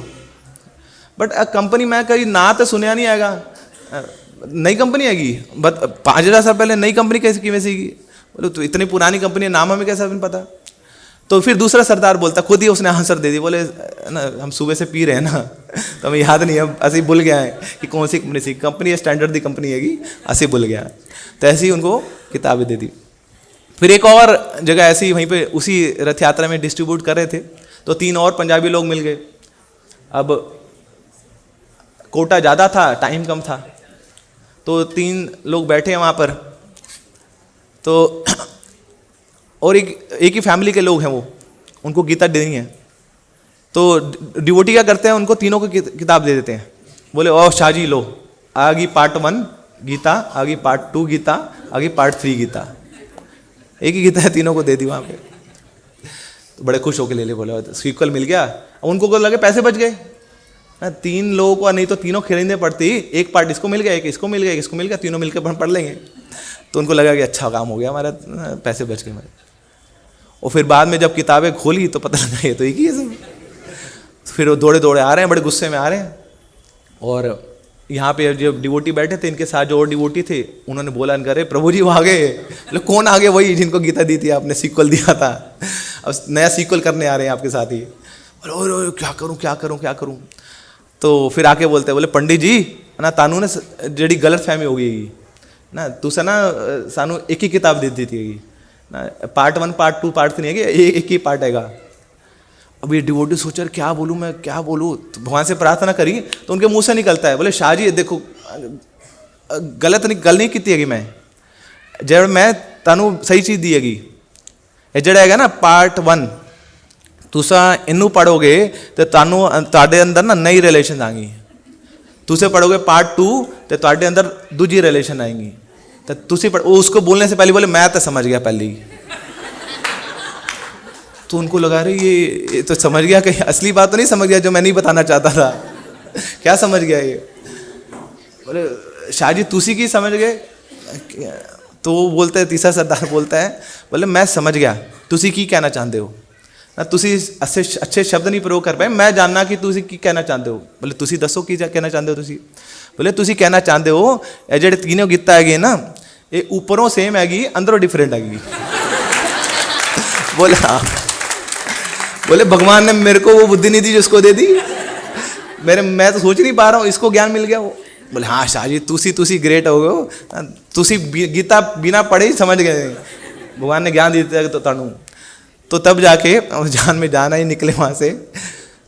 बट कंपनी मैं कहीं ना तो सुनया नहीं आएगा, नई कंपनी आएगी, बट 5000 साल पहले नई कंपनी कैसे किमें सीगी? बोले तो इतनी पुरानी कंपनी है, नाम हमें कैसा नहीं पता। तो फिर दूसरा सरदार बोलता, खुद ही उसने आंसर दे दी, बोले ना हम सुबह से पी रहे हैं ना, तो हमें याद नहीं है, ऐसे ही भूल गया है कि कौन सी कंपनी सी, कंपनी है स्टैंडर्ड दी कंपनी हैगी, ऐसे ही भूल गया। तो ऐसे ही उनको किताबें दे दी। फिर एक और जगह ऐसी वहीं पे उसी रथ यात्रा में डिस्ट्रीब्यूट कर रहे थे, तो 3 और पंजाबी लोग मिल गए। अब कोटा ज़्यादा था, टाइम कम था, तो 3 लोग बैठे हैं वहाँ पर। तो और एक ही फैमिली के लोग हैं, वो उनको गीता देनी है। तो डिवोटी क्या करते हैं, उनको तीनों को किताब दे देते हैं। बोले ओ शाह जी लो, आगी पार्ट 1 गीता, आगी पार्ट 2 गीता, आगी पार्ट 3 गीता। एक ही गीता है, तीनों को दे दी वहाँ पे। तो बड़े खुश होकर ले ले, बोले सीक्वल मिल गया। उनको को लगे पैसे बच गए, 3 लोगों को नहीं तो तीनों खरीदने पड़ती, एक पार्ट इसको मिल गया, एक इसको मिल गया, एक इसको मिल गया, तीनों मिलकर पढ़ लेंगे। तो उनको लगा कि अच्छा काम हो गया हमारा, पैसे बच गए हमारे। और फिर बाद में जब किताबें खोली तो पता लगा ये तो एक ही है सब। फिर वो दौड़े दौड़े आ रहे हैं, बड़े गुस्से में आ रहे हैं। और यहाँ पे जो डिवोटी बैठे थे, इनके साथ जो और डिवोटी थे, उन्होंने बोला इनका, अरे प्रभु जी वो आ गए। बोले कौन आ गए? वही जिनको गीता दी थी आपने, सीक्वल दिया था, अब नया सीक्वल करने आ रहे हैं आपके साथ ही। बोले क्या करूँ क्या करूँ क्या करूँ? तो फिर आके बोलते बोले पंडित जी ना, तानू ने जड़ी गलत फहमी हो गई ना, तुसा ना सानू एक ही किताब दे दी थी ना, पार्ट 1 पार्ट 2 पार्ट 3 है, एक ही पार्ट हैगा। अब ये डिवोटी सोचा क्या बोलूँ मैं, क्या बोलूँ? तो भगवान से प्रार्थना करी तो उनके मुंह से निकलता है, बोले शाह जी देखो गल नहीं की हैगी, मैं जब मैं तानू सही चीज़ दी हैगी, ये जड़ा हैगा ना पार्ट 1, तुसा इनू पढ़ोगे तो तानू ताड़े अंदर ना नई रिलेशन आएंगी। तुसे पढ़ोगे पार्ट 2 तो ताड़े अंदर दूजी रिलेशन आएंगी। तो तुसी उसको बोलने से पहले बोले मैं तो समझ गया पहले ही। तो उनको लगा रही ये तो समझ गया, कहीं असली बात तो नहीं समझ गया जो मैं नहीं बताना चाहता था। क्या समझ गया ये? बोले शाह जी तुसी की समझ गए? तो वो बोलते हैं, तीसरा सरदार बोलता है, बोले मैं समझ गया तुसी की कहना चाहते हो। ना तुसी अच्छे शब्द नहीं प्रयोग कर पाए, मैं जानना कि तुसी की कहना चाहते हो। बोले तुसी दसो की कहना चाहते हो तुसी। बोले तुसी कहना चाहते हो ये जेडे तीनों गीता है ना ये ऊपरों सेम हैगी अंदरों डिफरेंट हैगी। बोले हाँ। बोले भगवान ने मेरे को वो बुद्धि नहीं दी जिसको दे दी, मैं तो सोच नहीं पा रहा हूँ, इसको ज्ञान मिल गया वो। बोले हाँ शाह जी तुसी ग्रेट हो गए, तुसी गीता बिना पढ़े ही समझ गए, भगवान ने ज्ञान दिया तो तनु। तो तब जाके जान में जाना ही निकले वहाँ से।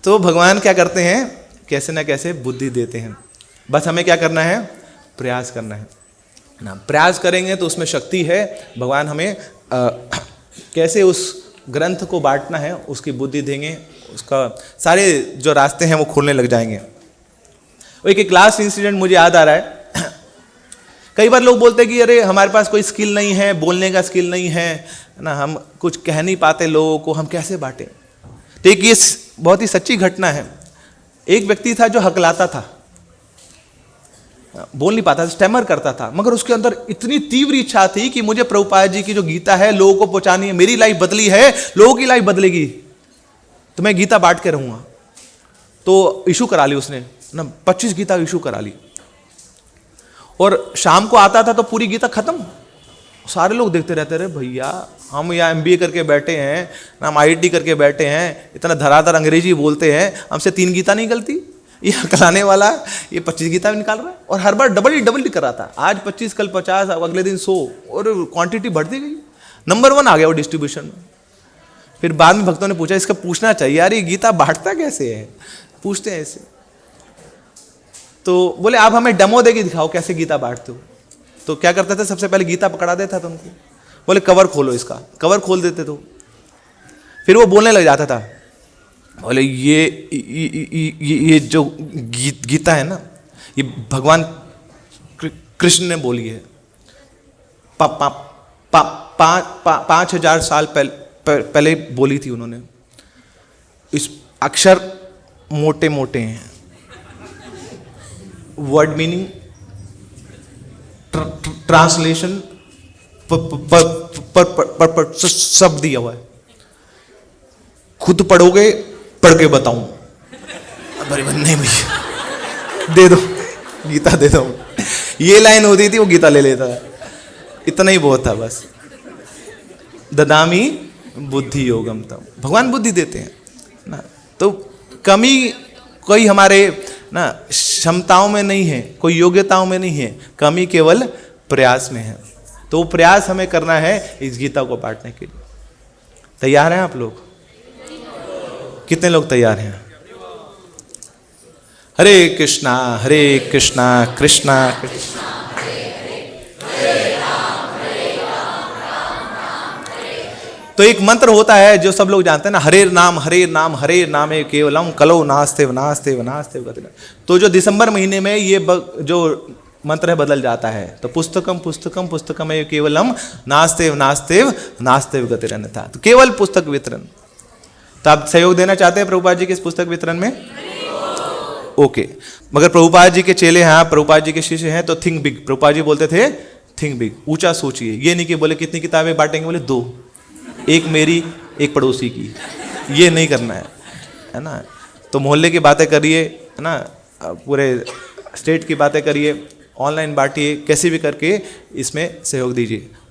तो भगवान क्या करते हैं, कैसे ना कैसे बुद्धि देते हैं, बस हमें क्या करना है, प्रयास करना है ना। प्रयास करेंगे तो उसमें शक्ति है। भगवान हमें कैसे उस ग्रंथ को बांटना है उसकी बुद्धि देंगे, उसका सारे जो रास्ते हैं वो खोलने लग जाएंगे। एक क्लास इंसिडेंट मुझे याद आ रहा है। कई बार लोग बोलते हैं कि अरे हमारे पास कोई स्किल नहीं है, बोलने का स्किल नहीं है ना, हम कुछ कह नहीं पाते लोगों को, हम कैसे बांटें। तो एक ये बहुत ही सच्ची घटना है। एक व्यक्ति था जो हकलाता था, बोल नहीं पाता, स्टैमर करता था, मगर उसके अंदर इतनी तीव्र इच्छा थी कि मुझे प्रभुपाद जी की जो गीता है लोगों को पहुंचानी है, मेरी लाइफ बदली है, लोगों की लाइफ बदलेगी, तो मैं गीता बांट के रहूंगा। तो इशू करा ली उसने ना, 25 गीता इशू करा ली। और शाम को आता था तो पूरी गीता खत्म। सारे लोग देखते रहते रहे, भैया हम यहाँ MBA करके बैठे हैं ना, हम IIT करके बैठे हैं, इतना धराधर अंग्रेजी बोलते हैं, हमसे 3 गीता नहीं निकलती, ये हकलाने वाला ये 25 गीता भी निकाल रहा है। और हर बार डबल कर रहा था, आज 25 कल 50 अब अगले दिन 100, और क्वांटिटी बढ़ती गई, नंबर 1 आ गया वो डिस्ट्रीब्यूशन में। फिर बाद में भक्तों ने पूछा, इसका पूछना चाहिए यार ये गीता बांटता कैसे है, पूछते हैं ऐसे। तो बोले आप हमें डेमो देके दिखाओ कैसे गीता बांटते हो। तो क्या करते थे, सबसे पहले गीता पकड़ा देता था उनको, बोले कवर खोलो इसका, कवर खोल देते तो फिर वो बोलने लग जाता था। बोले ये जो गीता है ना, ये भगवान कृष्ण ने बोली है, 5000 साल पहले बोली थी उन्होंने। इस अक्षर मोटे मोटे हैं, वर्ड मीनिंग ट्रांसलेशन पर सब दिया हुआ है, खुद पढ़ोगे पढ़ के बताऊं। अरे नहीं भैया दे दो गीता दे दो, ये लाइन होती थी वो गीता ले लेता था, इतना ही बहुत था बस। ददामी बुद्धि योगम तम, भगवान बुद्धि देते हैं ना। तो कमी कोई हमारे ना क्षमताओं में नहीं है, कोई योग्यताओं में नहीं है, कमी केवल प्रयास में है। तो प्रयास हमें करना है इस गीता को बांटने के लिए। तैयार हैं आप लोग? कितने लोग तैयार हैं? हरे कृष्णा कृष्णा कृष्णा। तो एक मंत्र होता है जो सब लोग जानते हैं ना, हरे नाम हरे नामे केवलम कलो नास्ते नास्ते नास्ते। तो जो दिसंबर महीने में ये जो मंत्र है बदल जाता है, तो पुस्तकम पुस्तकम पुस्तकम केवलम नास्ते नास्ते नास्ते गतिरन्यथा। तो केवल पुस्तक वितरण। तो आप सहयोग देना चाहते हैं प्रभुपाद जी के इस पुस्तक वितरण में? ओके। मगर प्रभुपाद जी के चेले हैं, प्रभुपाद जी के शिष्य हैं, तो थिंक बिग। प्रभुपाद जी बोलते थे थिंक बिग, ऊंचा सोचिए। ये नहीं कि बोले कितनी किताबें बांटेंगे, बोले 2, एक मेरी एक पड़ोसी की, ये नहीं करना है ना। तो मोहल्ले की बातें करिए, है ना, पूरे स्टेट की बातें करिए, ऑनलाइन बांटिए, कैसे भी करके इसमें सहयोग दीजिए।